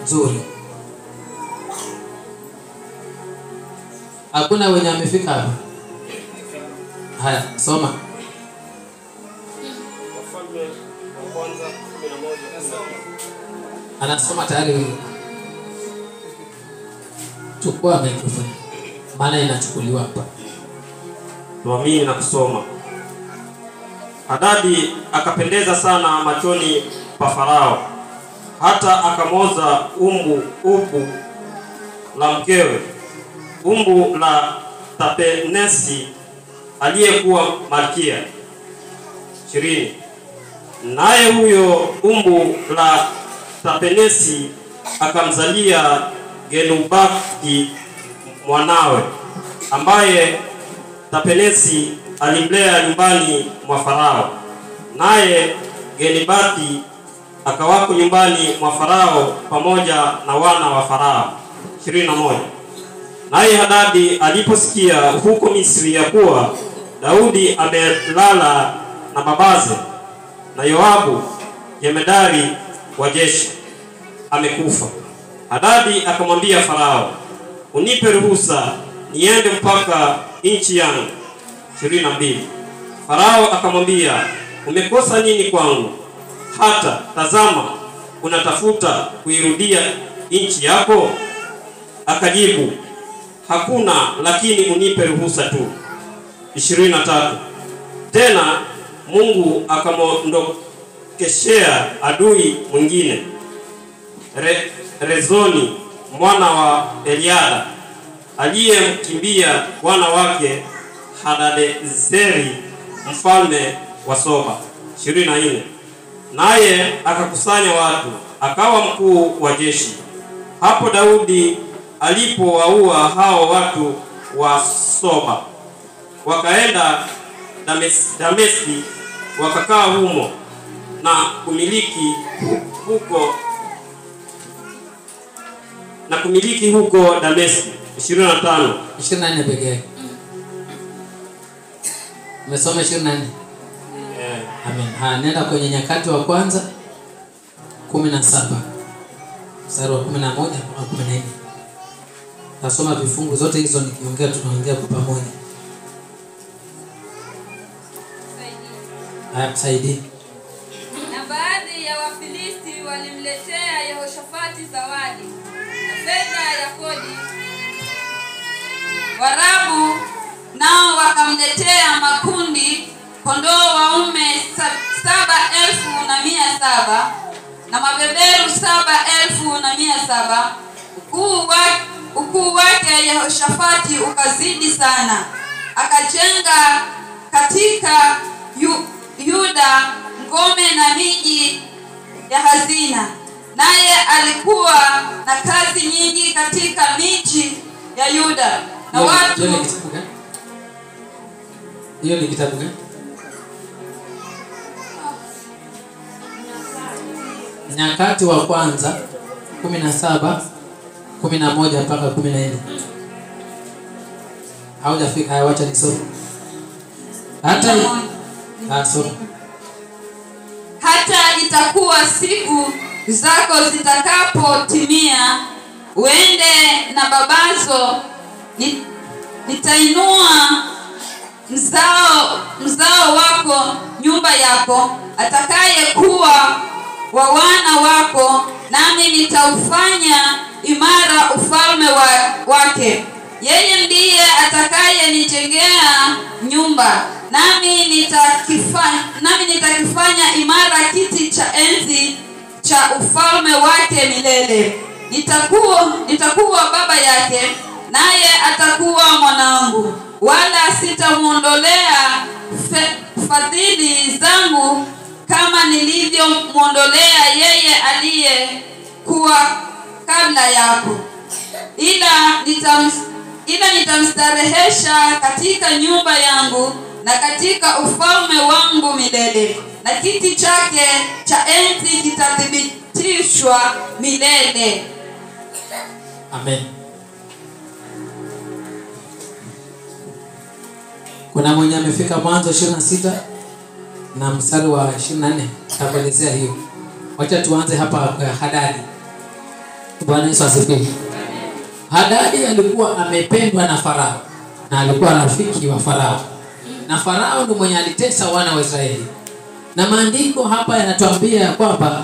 nzuri. Hakuna wenye amefika hapa. Haya, soma. Wafalme wa kwanza 11. Anasoma tayari huyo. Chukua microphone. Maana inachukuliwa hapa. Tuamini na kusoma. Hadadi akapendeza sana machoni pa Farao, hata akamoza umbu la mkewe, umbu la Tapenesi aliyekuwa malkia. 20. Naye huyo umbu la Tapenesi akamzalia Gelubati mwanawe, ambaye Tapenesi alimlea nyumbani mwa Farao. Naye Gelibati akawako nyumbani mwa Farao pamoja na wana wa Farao. 21. Naye Hadadi aliposikia huko Misri ya kuwa Daudi amelala na babaze, na Yoabu jemedari wa jeshi amekufa, Hadadi akamwambia Farao, unipe ruhusa niende mpaka nchi yangu. 22. Farao akamwambia, umekosa nini kwangu, hata tazama unatafuta kuirudia nchi yako? Akajibu, hakuna, lakini unipe ruhusa tu. 23. Tena Mungu akamwondokeshea adui mwingine, Rezoni mwana wa Eliada, aliyemkimbia bwana wake Hadadezeri mfalme wa Soba. 24. Naye akakusanya watu, akawa mkuu wa jeshi. Hapo Daudi alipowaua hao watu wa Soba, wakaenda Dameski, wakakaa humo na kumiliki huko Dameski. 25. 24 pekee. Umesoma 24? Amen. Nenda kwenye Nyakati wa kwanza 17 mstari wa 11 mpaka 14. Nasoma vifungu zote hizo, nikiongea tunaongea kwa pamoja. Saidi. Na baadhi ya Wafilisti walimletea Yehoshafati zawadi na fedha ya kodi. Warabu nao wakamletea makundi kondoo waume 7,700 na mabeberu 7,700. Ukuu wake Yehoshafati ukazidi sana, akajenga katika Yuda ngome na miji ya hazina. Naye alikuwa na kazi nyingi katika miji ya Yuda na watu. Hiyo ni kitabu gani? Nyakati wa kwanza 17 11 mpaka 14. Haujafika, wacha nisome. Hata itakuwa siku zako zitakapotimia, uende na babazo, nitainua mzao wako nyumba yako, atakaye kuwa wa wana wako, nami nitaufanya imara ufalme wake. Yeye ndiye atakaye nijengea nyumba, nami nitakifanya imara la kiti cha enzi cha ufalme wake milele. Nitakuwa baba yake, naye atakuwa mwanangu. Wala sitamuondolea fadhili zangu kama nilivyomwondolea yeye aliyekuwa kabla yako, ila nitamstarehesha katika nyumba yangu na katika ufalme wangu milele, na kiti chake cha enzi kitathibitishwa milele. Amen. Kuna mwenye amefika Mwanzo 26 na mstari wa 24, takuelezea hiyo. Wacha tuanze hapa kwa Hadadi. Bwana Yesu asifiwe. Hadadi alikuwa amependwa na Farao na alikuwa rafiki wa Farao. Na Farao ndiye mwenye alitesa wana wa Israeli. Na maandiko hapa yanatuambia kwamba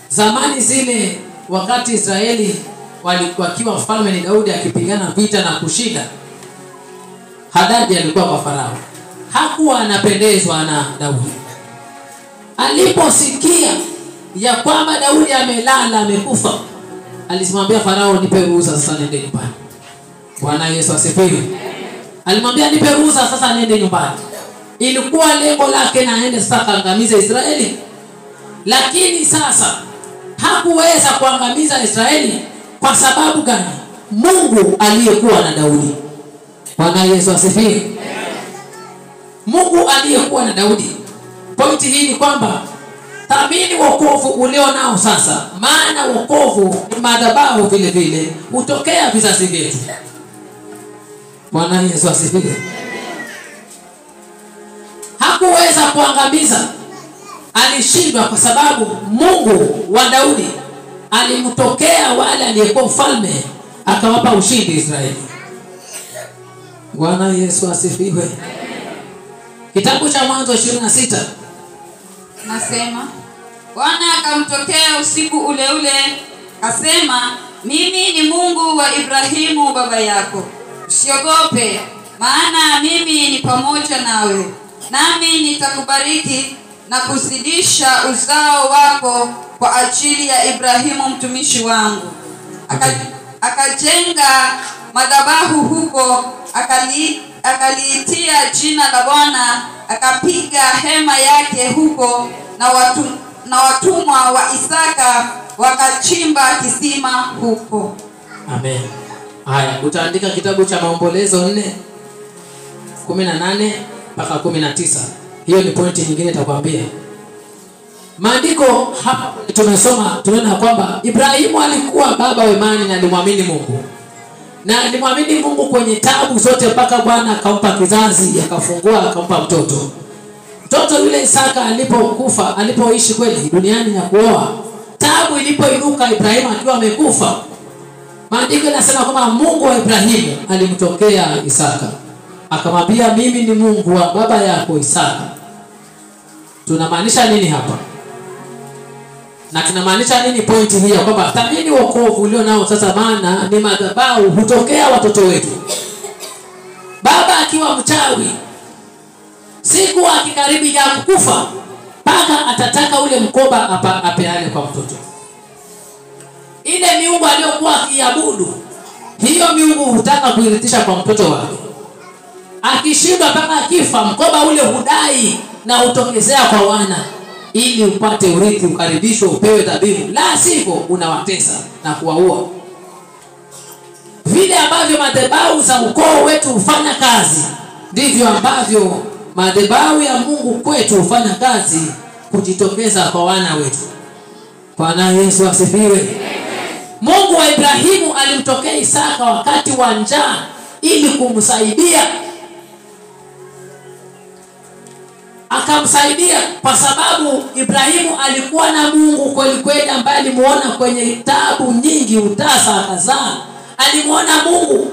zamani zile, wakati Israeli walikuwa kiwa mfalme ni Daudi akipigana vita na kushinda, Hadadi alikuwa kwa Farao. Hakuwa anapendezwa na Daudi. Aliposikia ya kwamba Daudi amelala amekufa, alimwambia Farao, nipe ruhusa sasa nende nyumbani. Bwana Yesu asifiwe. Alimwambia nipe ruhusa sasa nende nyumbani. Ilikuwa lengo lake na aende sasa kuangamiza Israeli. Lakini sasa hakuweza kuangamiza Israeli kwa sababu gani? Mungu aliyekuwa na Daudi. Bwana Yesu asifiwe. Mungu aliyekuwa na Daudi. Pointi hii ni kwamba thamini wokovu ulio nao sasa, maana wokovu ni madhabahu vile vile hutokea vizazi vyetu. Bwana Yesu asifiwe. Hakuweza kuangamiza, alishindwa kwa sababu Mungu wa Daudi alimtokea wale aliyekuwa mfalme akawapa ushindi Israeli. Bwana Yesu asifiwe. Kitabu cha Mwanzo 26 nasema, Bwana akamtokea usiku ule ule, akasema, mimi ni Mungu wa Ibrahimu baba yako. Usiogope, maana mimi ni pamoja nawe, nami nitakubariki na kuzidisha uzao wako kwa ajili ya Ibrahimu mtumishi wangu. Akajenga madhabahu huko, akaliitia jina la Bwana, akapiga hema yake huko, na watumwa wa Isaka wakachimba kisima huko. Amen. Haya, utaandika kitabu cha Maombolezo 4:18 mpaka 19. Hiyo ni pointi nyingine nitakwambia. Maandiko hapa tunasoma, tunaona kwamba Ibrahimu alikuwa baba wa imani na alimwamini Mungu. Na alimwamini Mungu kwenye tabu zote mpaka Bwana akampa kizazi, akafungua akampa mtoto. Mtoto yule Isaka alipokufa, alipoishi kweli duniani na kuoa, tabu ilipoinuka Ibrahimu akiwa amekufa, maandiko yanasema kwamba Mungu wa Ibrahimu alimtokea Isaka. Akamwambia, mimi ni Mungu wa baba yako Isaka. Tunamaanisha nini hapa? Na tunamaanisha nini pointi hii ya kwamba thamini wokovu ulio nao sasa, maana ni madhabahu hutokea watoto wetu. Baba akiwa mchawi, siku akikaribia kukufa, paka atataka ule mkoba apeane kwa mtoto. Ile miungu aliyokuwa akiabudu, hiyo miungu hutaka kuirithisha kwa mtoto wake. Akishindwa mpaka akifa, mkoba ule hudai na utokezea kwa wana, ili upate urithi, ukaribishwe, upewe dhabihu. La sivyo unawatesa na kuwaua. Vile ambavyo madhabahu za ukoo wetu hufanya kazi, ndivyo ambavyo madhabahu ya Mungu kwetu hufanya kazi kujitokeza kwa wana wetu. Bwana Yesu asifiwe. Mungu wa Ibrahimu alimtokea Isaka wakati wa njaa ili kumsaidia. Akamsaidia kwa sababu Ibrahimu alikuwa na Mungu kweli kweli, ambaye alimuona kwenye tabu nyingi, utasa akazaa. Alimuona Mungu.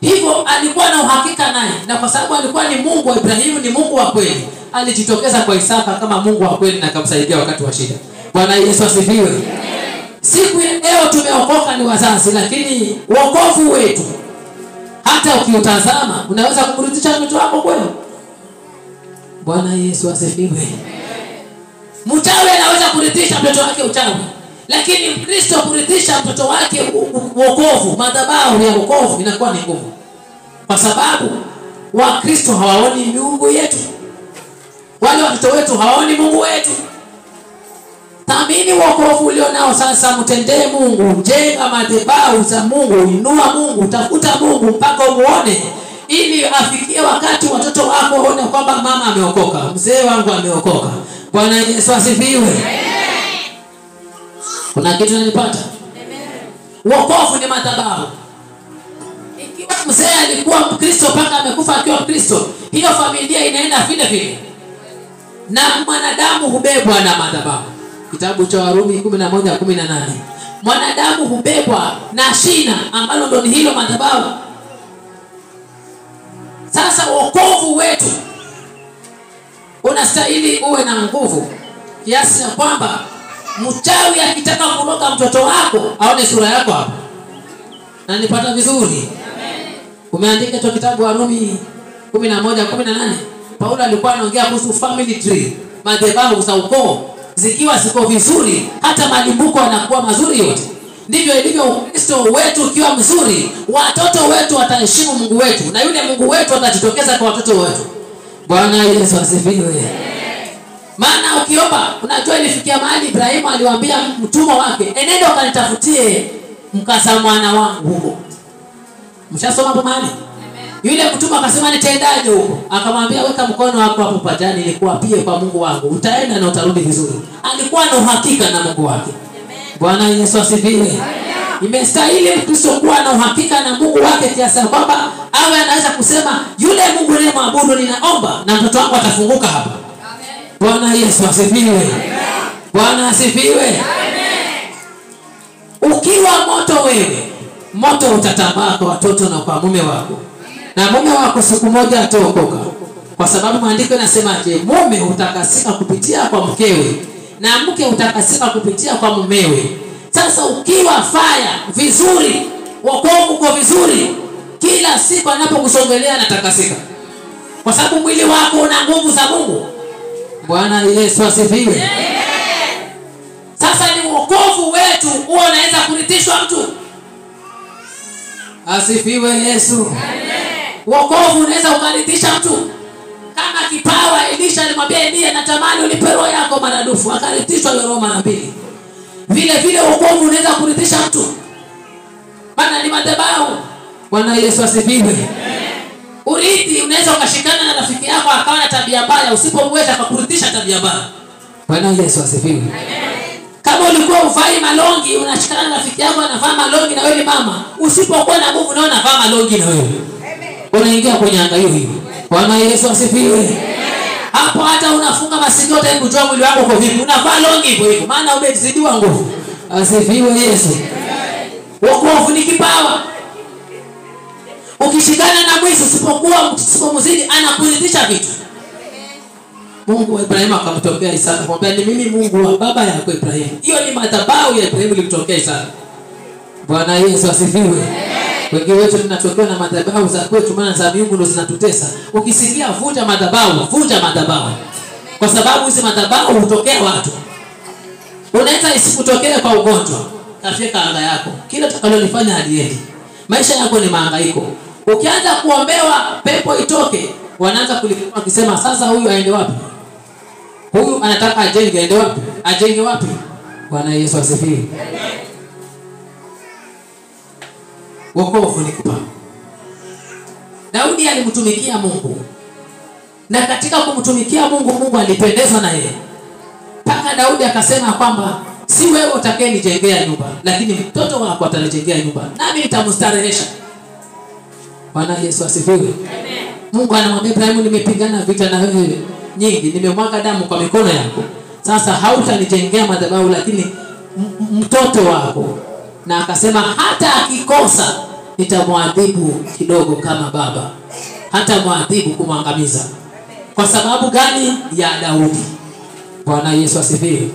Hivyo alikuwa na uhakika naye, na kwa sababu alikuwa ni Mungu wa Ibrahimu, ni Mungu wa kweli, alijitokeza kwa Isaka kama Mungu wa kweli na akamsaidia wakati wa shida. Bwana Yesu asifiwe. Siku ya leo tumeokoka ni wazazi, lakini wokovu wetu hata ukiutazama unaweza kumrudisha mtoto wako kweli. Bwana Yesu asifiwe. Mchawi anaweza kurithisha mtoto wake uchawi, lakini Mkristo kurithisha mtoto wake wokovu, madhabahu ya wokovu inakuwa ni ngumu, kwa sababu Wakristo hawaoni Mungu yetu, wale watoto wetu hawaoni Mungu wetu. Thamini wokovu ulio nao sasa, mtendee Mungu, jenga madhabahu za Mungu, inua Mungu, tafuta Mungu mpaka umuone, ili afikie wakati watoto wako waone kwamba mama ameokoka, mzee wangu ameokoka. Bwana Yesu asifiwe. Kuna kitu unanipata? Wokovu ni madhabahu. Ikiwa mzee alikuwa Mkristo mpaka amekufa akiwa Mkristo, hiyo familia inaenda vile vile. Na mwanadamu hubebwa na madhabahu. Kitabu cha Warumi 11:18. Mwanadamu hubebwa na shina ambalo ndio ni hilo madhabahu. Sasa wokovu wetu unastahili uwe na nguvu kiasi ya kwamba mchawi akitaka kuroga mtoto wako aone sura yako hapo. Na nipata vizuri? Amen. Umeandika hicho kitabu Warumi 11:18. Paulo alikuwa anaongea kuhusu family tree, madhabahu za ukoo zikiwa ziko vizuri, hata malimbuko yanakuwa mazuri yote. Ndivyo ilivyo Ukristo wetu ukiwa mzuri, watoto wetu wataheshimu Mungu wetu, na yule Mungu wetu atajitokeza kwa watoto wetu. Bwana Yesu asifiwe. Maana ukiomba, unajua ilifikia mahali Ibrahimu aliwaambia mtumwa wake, "Enenda ukanitafutie mkasa mwana wangu huko." Mshasoma hapo mahali? Yule mtumwa akasema, "Nitaendaje huko?" Akamwambia, "Weka mkono wako hapo pajani nikuapie kwa Mungu wangu. Utaenda na utarudi vizuri." Alikuwa na uhakika na Mungu wake. Bwana Yesu asifiwe. Imestahili Mkristo kuwa na uhakika na Mungu wake kiasi kwamba awe anaweza kusema, "Yule Mungu ninayemwabudu ninaomba na mtoto wangu atafunguka hapa." Bwana Yesu asifiwe. Bwana asifiwe. Ukiwa moto wewe, moto utatambaa kwa watoto na kwa mume wako. Na mume wako siku moja ataokoka. Kwa sababu maandiko yanasemaje? Mume utakasika kupitia kwa mkewe, na mke utakasika kupitia kwa mumewe. Sasa ukiwa fire vizuri, wokovu uko vizuri, kila siku anapokusogelea anatakasika, kwa sababu mwili wako una nguvu za Mungu. Bwana Yesu asifiwe. Sasa ni wokovu wetu huo unaweza kurithishwa mtu. Asifiwe Yesu. Wokovu unaweza ukarithisha mtu. Kama kipawa Elisha alimwambia Elia, "Natamani unipe roho yako maradufu." Akarithishwa hiyo roho mara 2. Vile vile wokovu unaweza kurithisha mtu. Maana ni madhabahu. Bwana Yesu asifiwe. Urithi unaweza ukashikana na rafiki yako akawa na tabia mbaya, usipomweza kukurithisha tabia mbaya. Bwana Yesu asifiwe. Kama ulikuwa ufai malongi, unashikana na rafiki yako anavaa malongi na wewe ni mama, usipokuwa na nguvu unaona vaa malongi na wewe, unaingia kwenye anga hiyo hiyo. Bwana Yesu asifiwe. Hapo hata unafunga masikio hata kujua mwili wako uko vipi, unavaa longi hivyo hivyo, maana umezidiwa nguvu. Asifiwe Yesu. Wokovu ni kipawa. Ukishikana na mwizi, usipomzidi anakuridhisha vitu. Mungu wa Ibrahimu akamtokea Isaka, akamwambia, "Ni mimi Mungu wa baba yako Ibrahimu." Hiyo ni madhabahu ya Ibrahimu ilimtokea Isaka. Bwana Yesu asifiwe. Wengi wetu tunatokea na madhabahu za kwetu, maana za miungu ndo zinatutesa. Ukisikia vunja madhabahu, vunja madhabahu. Kwa sababu hizi madhabahu hutokea watu. Unaweza isikutokee kwa ugonjwa, kafika anga yako. Kila utakalolifanya hadieni. Maisha yako ni mahangaiko. Ukianza kuombewa pepo itoke, wanaanza kulipa wakisema, "Sasa huyu aende wapi? Huyu anataka ajenge, aende wapi? Ajenge wapi?" Bwana Yesu asifiwe. Wokovu ni kipawa. Daudi alimtumikia Mungu. Na katika kumtumikia Mungu, Mungu alipendezwa na yeye. Paka Daudi akasema kwamba, "Si wewe utakayenijengea nyumba, lakini mtoto wako atanijengea nyumba, nami nitamstarehesha." Bwana Yesu asifiwe. Mungu anamwambia Ibrahimu, "Nimepigana vita na wewe nyingi, nimemwaga damu kwa mikono yako. Sasa hautanijengea madhabahu, lakini mtoto wako." Na akasema, "Hata akikosa nitamwadhibu kidogo kama baba." Hata muadhibu kumwangamiza. Kwa sababu gani? Ya Daudi. Bwana Yesu asifiwe.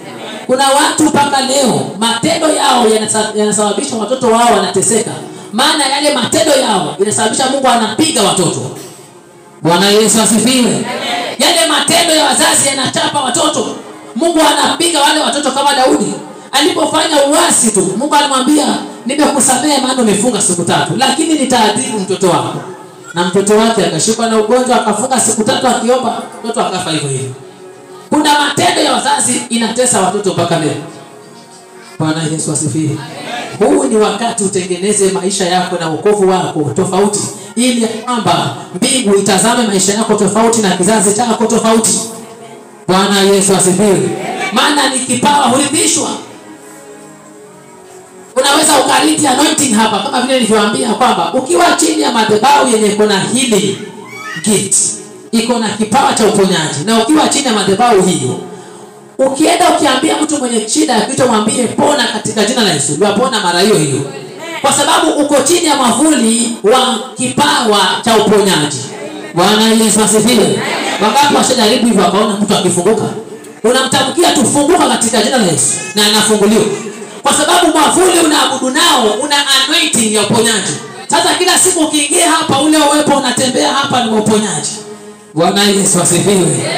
Kuna watu mpaka leo matendo yao yanasababisha watoto wao wanateseka. Maana yale matendo yao inasababisha Mungu anapiga watoto. Bwana Yesu asifiwe. Yale matendo ya wazazi yanachapa watoto. Mungu anapiga wale watoto kama Daudi. Alipofanya uasi tu, Mungu alimwambia nimekusamehe maana umefunga siku 3, lakini nitaadhibu mtoto wako. Na mtoto wake akashikwa na ugonjwa, akafunga siku 3 akiomba, mtoto akafa hivyo hivyo. Kuna matendo ya wazazi inatesa watoto mpaka leo. Bwana Yesu asifiwe. Huu ni wakati utengeneze maisha yako na wokovu wako tofauti, ili kwamba mbingu itazame maisha yako tofauti na kizazi chako tofauti. Bwana Yesu asifiwe. Maana ni kipawa huridhishwa. Unaweza ukarithi anointing hapa, kama vile nilivyowaambia kwamba ukiwa chini ya madhabahu yenye iko na healing gift, iko na kipawa cha uponyaji, na ukiwa chini ya madhabahu hiyo, ukienda ukiambia mtu mwenye shida ya kichwa, mwambie pona katika jina la Yesu, unapona mara hiyo hiyo, kwa sababu uko chini ya mwavuli wa kipawa cha uponyaji. Bwana Yesu asifiwe. Wangapi washajaribu hivyo wakaona mtu akifunguka? Unamtamkia tu funguka katika jina la Yesu na anafunguliwa. Kwa sababu mwavuli unaabudu nao una anointing ya uponyaji. Sasa kila siku ukiingia hapa, ule uwepo unatembea hapa ni uponyaji. Bwana Yesu asifiwe.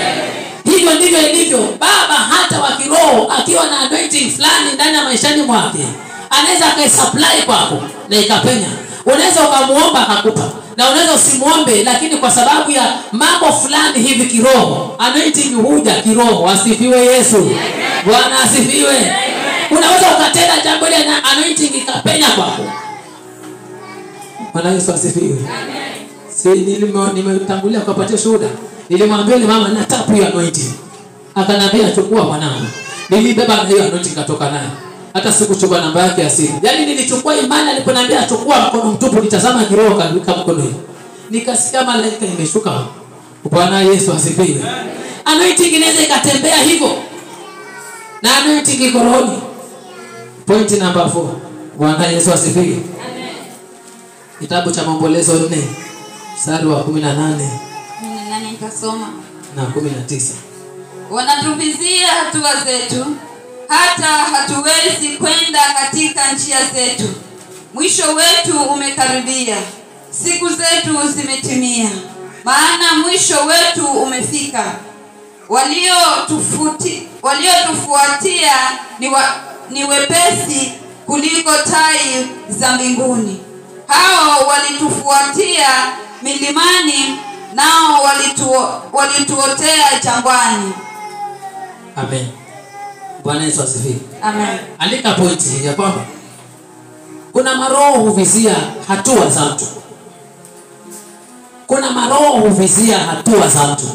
Hivyo ndivyo ilivyo. Baba hata wa kiroho akiwa na anointing fulani ndani ya maishani mwake, anaweza akaisupply kwako na ikapenya. Unaweza ukamuomba akakupa, na unaweza usimuombe, lakini kwa sababu ya mambo fulani hivi kiroho, anointing huja kiroho. Asifiwe Yesu. Bwana asifiwe. Unaweza ukatenda jambo ile na anointing ikapenya kwako. Bwana Yesu asifiwe. Si nimetangulia kupatia shuhuda. Nilimwambia ile mama nataka hiyo anointing. Akaniambia chukua mwanangu. Nilibeba na hiyo anointing katoka nayo. Hata sikuchukua namba yake ya simu. Yaani nilichukua imani aliponiambia chukua mkono mtupu, nitazama kiroho kama mkono hiyo. Nikasikia malaika imeshuka. Bwana Yesu asifiwe. Anointing inaweza ikatembea hivyo. Na anointing iko rohoni. Point number 4. Bwana Yesu asifiwe. Amen. Kitabu cha Maombolezo 4 mstari wa 18. Nitasoma na 19. Wanatuvizia hatua zetu, hata hatuwezi kwenda katika njia zetu. Mwisho wetu umekaribia, siku zetu zimetimia, maana mwisho wetu umefika. Waliotufuatia ni wepesi kuliko tai za mbinguni. Hao walitufuatia milimani, nao walituotea jangwani. Amen. Bwana Yesu asifiwe. Amen. Andika pointi ya kwamba kuna maroho huvizia hatua za mtu. Kuna maroho huvizia hatua za mtu.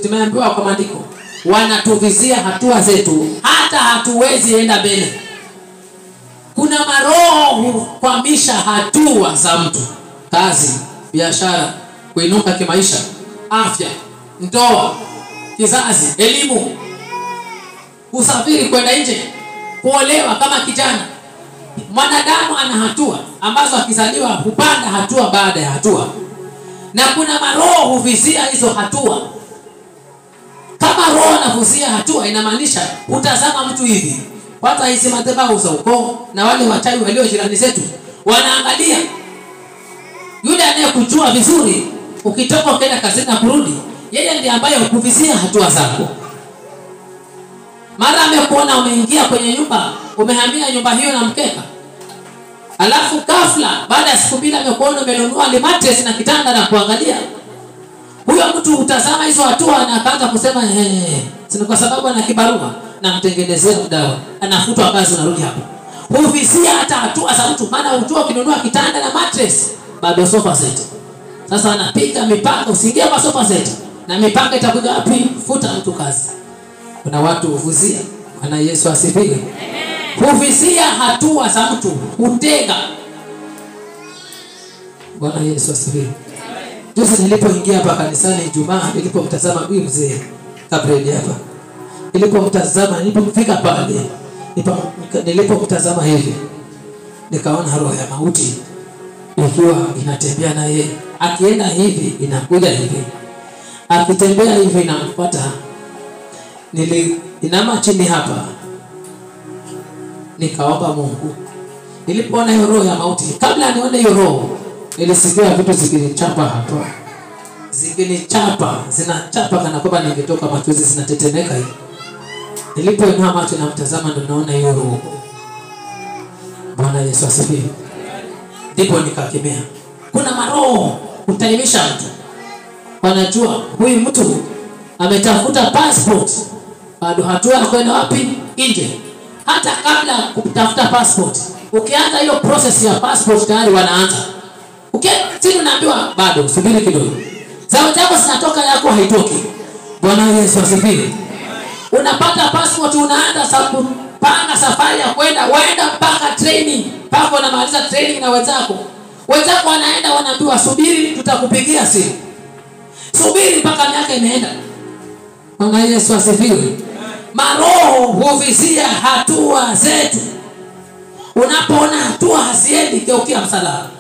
Tumeambiwa kwa maandiko, wanatuvizia hatua zetu hata hatuwezi enda mbele. Kuna maroho hukwamisha hatua za mtu. Kazi, biashara, kuinuka kimaisha, afya, ndoa, kizazi, elimu, usafiri kwenda nje, kuolewa kama kijana. Mwanadamu ana hatua ambazo akizaliwa hupanda hatua baada ya hatua. Na kuna maroho huvizia hizo hatua. Kama roho anavuzia hatua, inamaanisha utazama mtu hivi. Hata hizi madhabahu za ukoo na wale wachawi walio jirani zetu wanaangalia yule anayekujua vizuri, ukitoka ukaenda kazini na kurudi, yeye ndiye ambaye hukuvizia hatua zako. Mara amekuona umeingia kwenye nyumba, umehamia nyumba hiyo na mkeka, alafu ghafla baada ya siku 2 amekuona umenunua mattress na kitanda na kuangalia. Huyo mtu utazama hizo hatua na akaanza kusema sina, kwa sababu ana kibarua na mtengenezea dawa, anafutwa kazi, unarudi hapo. Huvizia hata hatua za mtu, maana utoa kinunua kitanda na mattress, bado sofa set. Sasa anapiga mipaka, usiingie kwa sofa set. Na mipaka itakuja wapi? Futa mtu kazi. Kuna watu huvizia. Bwana Yesu asifiwe. Huvizia hatua za mtu, hutega. Bwana Yesu asifiwe. Juzi nilipoingia hapa kanisani Ijumaa, nilipomtazama huyu mzee Gabriel hapa, nilipofika pale, nilipomtazama hivi, nikaona roho ya mauti ikiwa inatembea na yeye. Akienda hivi inakuja hivi, akitembea hivi inamfuata. Inama chini hapa, nikaomba Mungu. Nilipoona hiyo roho ya mauti, kabla nione hiyo roho, nilisikia vitu zikinichapa hapa. zikinichapa, zinachapa kana kwamba ningetoka machozi, zinatetemeka hivi. Nilipoinua macho na mtazama, ndo naona hiyo roho. Bwana Yesu asifiwe. Ndipo nikakemea. Kuna maroho utaimisha mtu. Wanajua huyu mtu ametafuta passport, bado hatua ya kwenda wapi? Nje. Hata kabla kutafuta passport, ukianza hiyo process ya passport tayari wanaanza. Sisi unaambiwa bado subiri kidogo. Zao zako zinatoka, yako haitoki. Bwana Yesu asifiwe. Unapata passport, unaanza panga safari ya kwenda mpaka training. Pako unamaliza training na wenzako. Wenzako wanaenda, wanaambiwa subiri, tutakupigia simu. Subiri mpaka miaka imeenda. Bwana Yesu asifiwe. Maroho huvizia hatua zetu. Unapoona hatua hasiendi, geukia msalaba.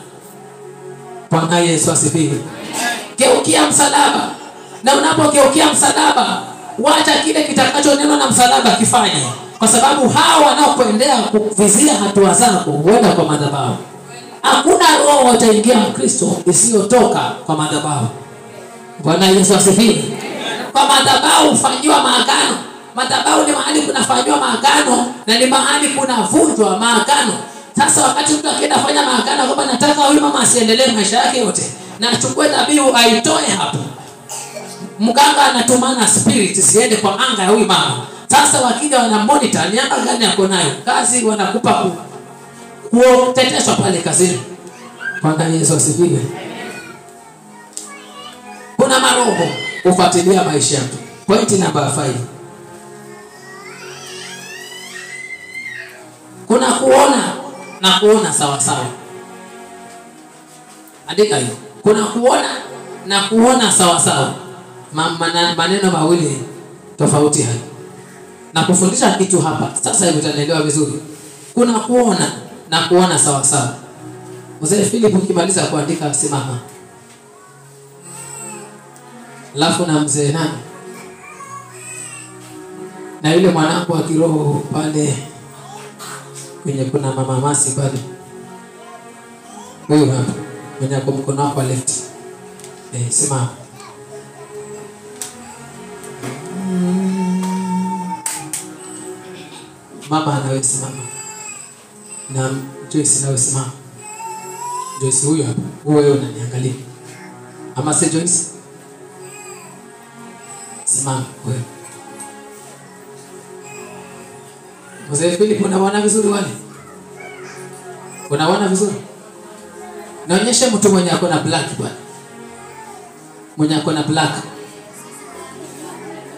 Bwana Yesu asifiwe. Geukia msalaba. Na unapogeukia msalaba, wacha kile kitakachonenwa na msalaba kifanye. Kwa sababu hao wanaokuendea kuvizia hatua zako huenda kwa madhabahu. Hakuna roho wataingia Mkristo isiyotoka kwa madhabahu. Bwana Yesu asifiwe. Kwa madhabahu hufanywa maagano. Madhabahu ni mahali kunafanywa maagano, na ni mahali kunavunjwa maagano. Sasa wakati mtu akienda fanya maagano kwamba nataka huyu mama asiendelee maisha yake yote, na achukue dhabihu aitoe hapo, mganga anatumana spirit siende kwa anga ya huyu mama. Sasa wakija wana monitor ni anga gani yako nayo, kazi wanakupa kuteteshwa pale kazini. Bwana Yesu asifiwe. Kuna maroho ufuatilia maisha yako. Point number 5. Kuna kuona na kuona sawa sawa. Andika hiyo. Kuna kuona na kuona sawa sawa. Maneno mawili tofauti haya. Na kufundisha kitu hapa. Sasa hivi utaelewa vizuri. Kuna kuona na kuona sawa sawa. Mzee Philip ukimaliza kuandika simama. Alafu na mzee nani? Na yule mwanangu wa kiroho pale kwenye kuna mama Masi pale. Huyu hapa. Mwenye kwa mkono wako left. Simama. Mama anawe simama. Na Joyce nawe simama. Joyce huyu hapa. Wewe unaniangalia. Ama si Joyce? Simama wewe. Mzee Philip unaona vizuri wale? Unaona vizuri? Naonyesha mtu mwenye ako na black bwana. Mwenye ako na black.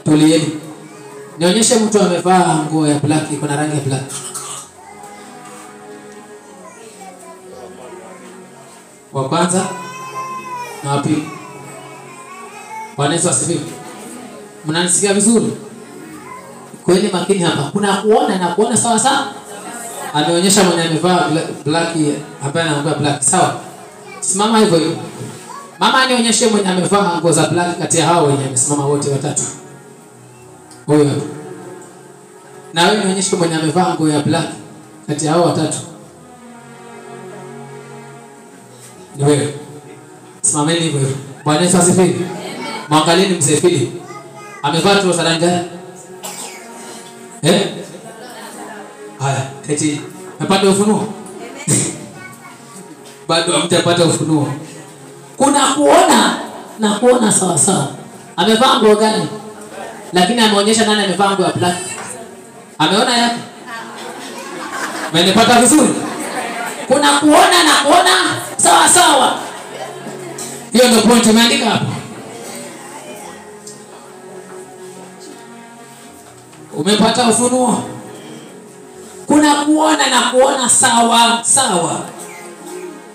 Tulieni. Nionyeshe mtu amevaa nguo ya black, iko na rangi ya black. Wa kwanza na wa pili. Bwana Yesu asifiwe. Mnanisikia vizuri? Kweli makini hapa. Kuna kuona na kuona sawa sawa. Ameonyesha mwenye amevaa black ambaye anaongea black. Sawa. Simama hivyo hivyo. Mama anionyeshe mwenye amevaa nguo za black kati ya hao wenye wamesimama wote watatu. Huyo hapo. Na wewe nionyeshe mwenye amevaa nguo ya black kati ya hao watatu. Ni wewe. Simameni hivyo hivyo. Bwana Yesu asifiwe. Mwangalieni mzee Philip. Amevaa tu za rangi gani? Haya, keti. Napata ufunuo? Bado hamtapata ufunuo. Kuna kuona na kuona sawa sawa. Amevaa nguo gani? Lakini ameonyesha nani amevaa nguo ya black. Ameona yake? Mmenipata vizuri? Kuna kuona na kuona sawa sawa. Hiyo ndio point imeandika hapo. Umepata ufunuo? Kuna kuona na kuona sawa sawa.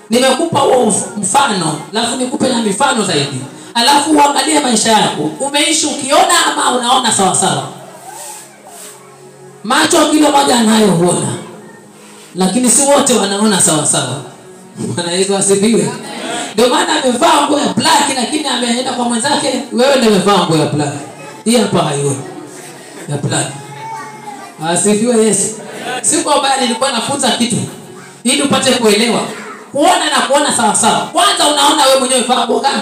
Nimekupa huo mfano, alafu nikupe na mifano zaidi. Alafu uangalie maisha yako. Umeishi ukiona ama unaona sawa sawa? Macho kila mmoja anayoona. Lakini si wote wanaona sawa sawa. Bwana Yesu asifiwe. Ndio maana amevaa nguo ya black lakini ameenda kwa mwenzake, wewe ndio umevaa nguo ya black. Hii hapa haioni. Ya black. Asifiwe Yesu. Siko bali nilikuwa nafunza kitu ili upate kuelewa. Kuona na kuona sawa sawa. Kwanza unaona wewe mwenyewe umevaa nguo gani?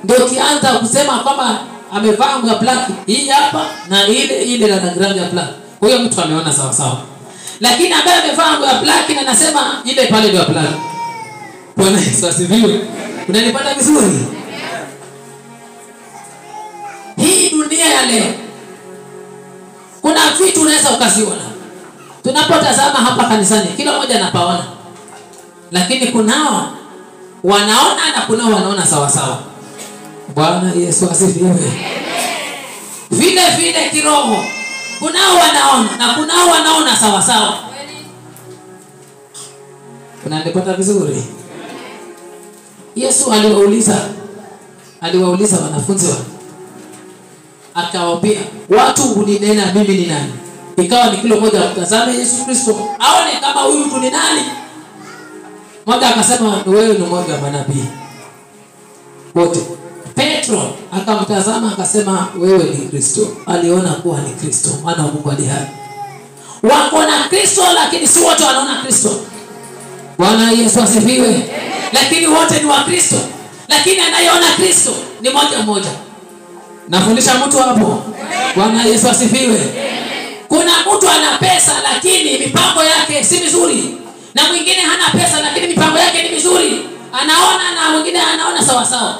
ndio kianza kusema kwamba amevaa nguo ya black hii hapa na ile la rangi ya black, huyo mtu ameona sawa sawa. Lakini ambaye amevaa nguo ya black na anasema ile pale ndio black, Bwana Yesu asifiwe. Unanipata vizuri? Hii dunia ya leo kuna vitu unaweza ukaziona. Tunapotazama hapa kanisani kila mmoja anapaona, lakini kunao wanaona na kunao wanaona sawa sawa. Bwana Yesu asifiwe. Vile vile kiroho kunao wanaona na kunao wanaona sawa sawa. Unanipata vizuri? Yesu aliwauliza wanafunzi wake, akawaambia, watu huninena mimi ni nani? Ikawa ni kilo moja kutazama Yesu Kristo aone kama huyu mtu ni nani. Mmoja akasema wewe ni mmoja wa manabii wote. Petro akamtazama akasema wewe ni Kristo. Aliona kuwa ni Kristo, maana Mungu aliye hai. Wako na Kristo lakini si wote wanaona Kristo. Bwana Yesu asifiwe. Lakini wote ni wa Kristo. Lakini anayeona Kristo ni moja mmoja. Nafundisha mtu hapo. Bwana Yesu asifiwe. Kuna mtu ana pesa lakini mipango yake si mizuri, na mwingine hana pesa lakini mipango yake ni mizuri. Anaona na mwingine anaona sawa sawa.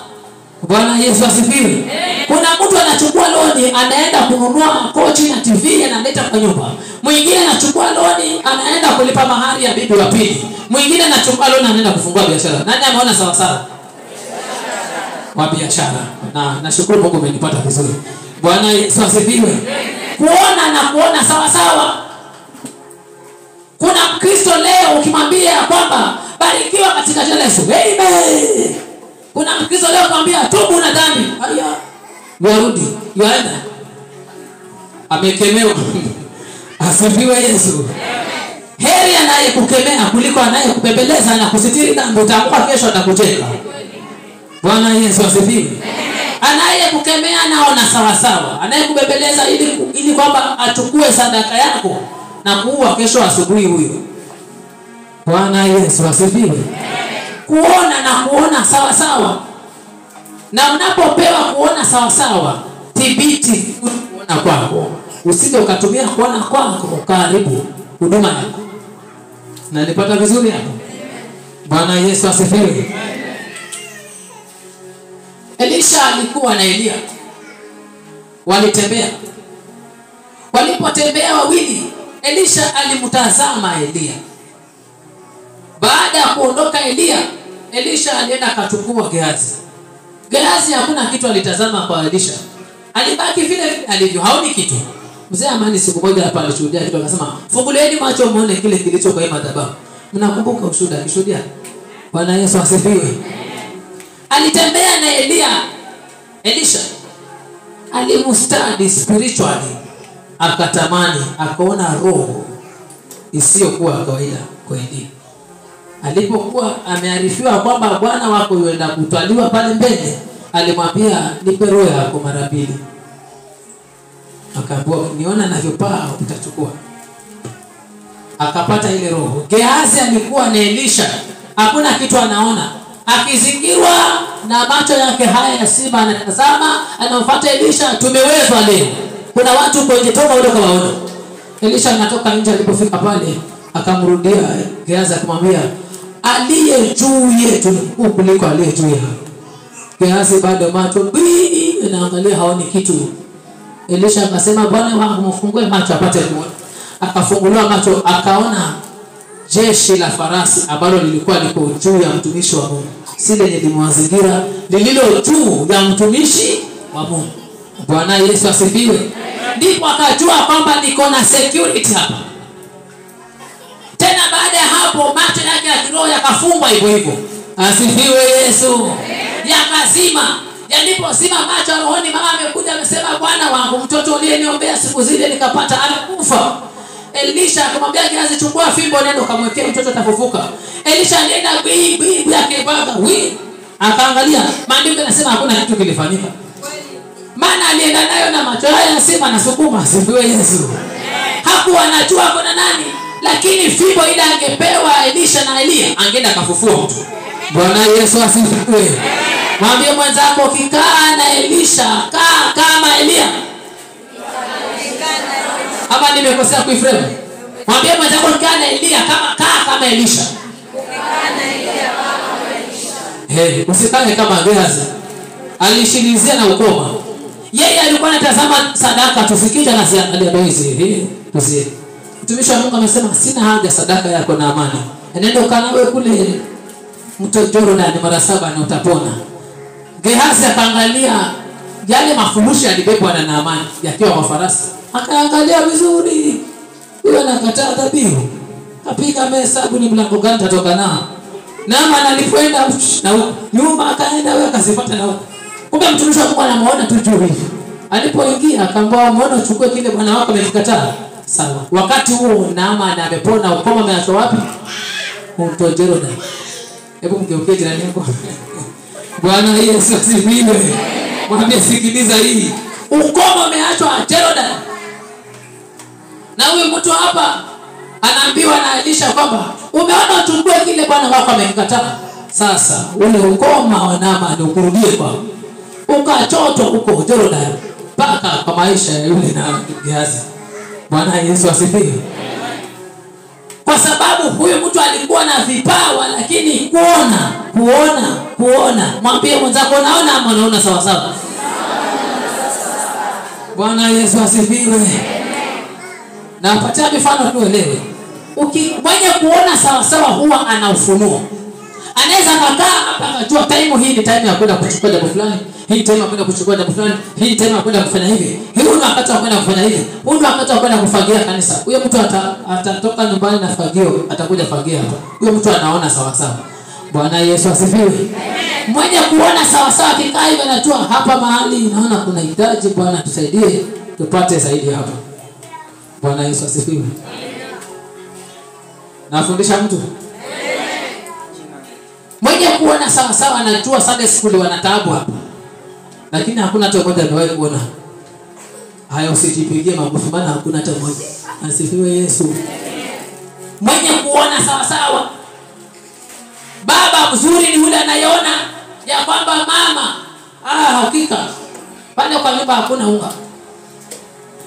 Bwana Yesu asifiwe. Kuna mtu anachukua loni anaenda kununua kochi na TV analeta kwa nyumba. Mwingine anachukua loni anaenda kulipa mahari ya bibi wa pili. Mwingine anachukua loni anaenda kufungua biashara. Nani ameona sawa sawa? Wa biashara. Na nashukuru Mungu umenipata vizuri. Bwana Yesu asifiwe. Kuona na kuona sawa sawa. Kuna Mkristo leo ukimwambia kwamba barikiwa katika jina la Yesu, amen. Kuna Mkristo leo kumwambia tubu na dhambi, haya yarudi yaenda, amekemewa. Asifiwe Yesu. Heri anayekukemea kuliko anayekupembeleza na kusitiri dhambi. Utakuwa kesho atakucheka. Bwana Yesu asifiwe. Anayekukemea anaona sawa sawa, anayekubembeleza ili kwamba achukue sadaka yako na kuua kesho asubuhi huyo. Bwana Yesu asifiwe. Kuona na kuona sawa sawa. Na unapopewa kuona sawa sawa, thibiti kuona kwako. Usije ukatumia kuona kwako ukaharibu huduma yako. Na nipata vizuri hapo? Bwana Yesu asifiwe. Elisha alikuwa na Elia. Walitembea. Walipotembea wawili, Elisha alimtazama Elia. Baada ya kuondoka Elia, Elisha alienda akachukua Gehazi. Gehazi hakuna kitu alitazama kwa Elisha. Alibaki vile alivyo, haoni kitu. Mzee Amani siku moja hapa alishuhudia kitu akasema, "Fungulieni macho muone kile kilicho kwa madhabahu." Mnakumbuka ushuhuda akishuhudia? Bwana Yesu asifiwe. Alitembea na Elisha alimustadi spiritually, akatamani, akaona roho isiyokuwa kawaida kwa Elia. Alipokuwa amearifiwa kwamba bwana wako yuenda kutwaliwa pale mbele, alimwambia nipe roho yako mara mbili. Akaambiwa niona navyopaa utachukua. Akapata ile roho. Gehazi alikuwa na Elisha, hakuna kitu anaona. Akizingirwa na macho yake haya ya simba anatazama, anamfuata Elisha. Tumewezwa leo. Kuna watu kwenye toka ule kawaona. Elisha anatoka nje, alipofika pale akamrudia Gehazi akamwambia, aliye juu yetu ni kuliko aliye juu yako. Gehazi bado macho anaangalia, haoni kitu. Elisha akasema, bwana wangu mfungue macho apate kuona. Akafunguliwa macho, akaona jeshi la farasi ambalo lilikuwa liko juu ya mtumishi wa Mungu. Si lenye limwazingira, lililo juu ya mtumishi wa Mungu. Bwana Yesu asifiwe. Ndipo akajua kwamba niko na security hapa. Tena baada ya hapo macho yake ya kiroho yakafungwa hivyo hivyo. Asifiwe Yesu. Yakazima. Yalipozima macho ya rohoni, mama amekuja amesema, bwana wangu mtoto uliyeniombea siku zile nikapata amekufa. Elisha akamwambia Gehazi, chukua fimbo nenda kamwekea mtoto atafufuka. Elisha alienda bibi yake baba akaangalia, maandiko yanasema hakuna kitu kilifanyika. Maana alienda nayo na macho haya yanasema nasukuma. Asifiwe Yesu. Hakuwa anajua kuna nani, lakini fimbo ile angepewa Elisha na Elia angeenda kafufua mtu. Bwana Yesu asifiwe. Mwambie mwenzako ukikaa na Elisha, kaa kama Elia. Ama nimekosea kuiframe? Mwambie mwenzako ukikaa na Elia, kaa kama Elisha. Usikae kama Gehazi. Alishilizia na ukoma. Yeye alikuwa anatazama sadaka tufikija na ziangalia doizi. Mtumishi wa Mungu amesema sina haja sadaka yako na amani. Nenda ukanawe kule mto Jordan mara 7 na utapona. Gehazi akaangalia yale mafurushi alibebwa na Naamani yakiwa kwa farasi. Akaangalia vizuri. Huyo anakataa dhabihu. Kapiga mahesabu ni mlango gani tatoka nao. Naamani alipoenda na nyuma akaenda wewe akasipata na huko. Kumbe mtumishi wa Mungu anamuona tu juu hivi. Alipoingia akamwambia muone uchukue kile bwana wako amekikataa. Sawa. Wakati huo Naamani amepona ukoma umeachwa wapi? Mto Jordan. Hebu mgeukie jirani yako. Bwana Yesu asifiwe. Mwambie sikiliza hii. Ukoma umeachwa Jordan. Na huyu mtu hapa anaambiwa na Elisha kwamba umeona uchukue kile bwana wako amekikataa. Sasa ule ukoma wa Naamani ukurudie kwa. Ukachotwa huko Jordan mpaka kwa maisha ya yule na Gehazi. Bwana Yesu asifiwe. Kwa sababu huyu mtu alikuwa na vipawa lakini kuona. Mwambie mwenzako naona ama unaona sawa sawa. Bwana Yesu asifiwe. Na napatia mifano tuelewe. Mwenye kuona sawa sawa huwa ana ufunuo. Anaweza kukaa hapa akajua time hii ni time ya kwenda kuchukua jambo fulani, hii time ya kwenda kuchukua jambo fulani, hii time ya kwenda kufanya hivi. Hiyo ndio wakati wa kwenda kufanya hivi. Huo ndio wakati wa kwenda kufagia kanisa. Huyo mtu atatoka nyumbani na fagio, atakuja fagia hapa. Huyo mtu anaona sawa sawa. Bwana Yesu asifiwe. Mwenye kuona sawa sawa kikaa hivi anajua hapa mahali naona kuna hitaji, Bwana tusaidie tupate zaidi hapa. Bwana Yesu asifiwe. Nafundisha mtu. Mwenye kuona sawa sawa anajua Sunday school wanataabu hapa. Lakini hakuna hata mmoja amewahi kuona. Haya usijipigie makofi maana hakuna hata mmoja. Asifiwe Yesu. Mwenye kuona sawa sawa. Baba mzuri ni yule anayeona ya kwamba mama hakika pale kwa nyumba hakuna unga.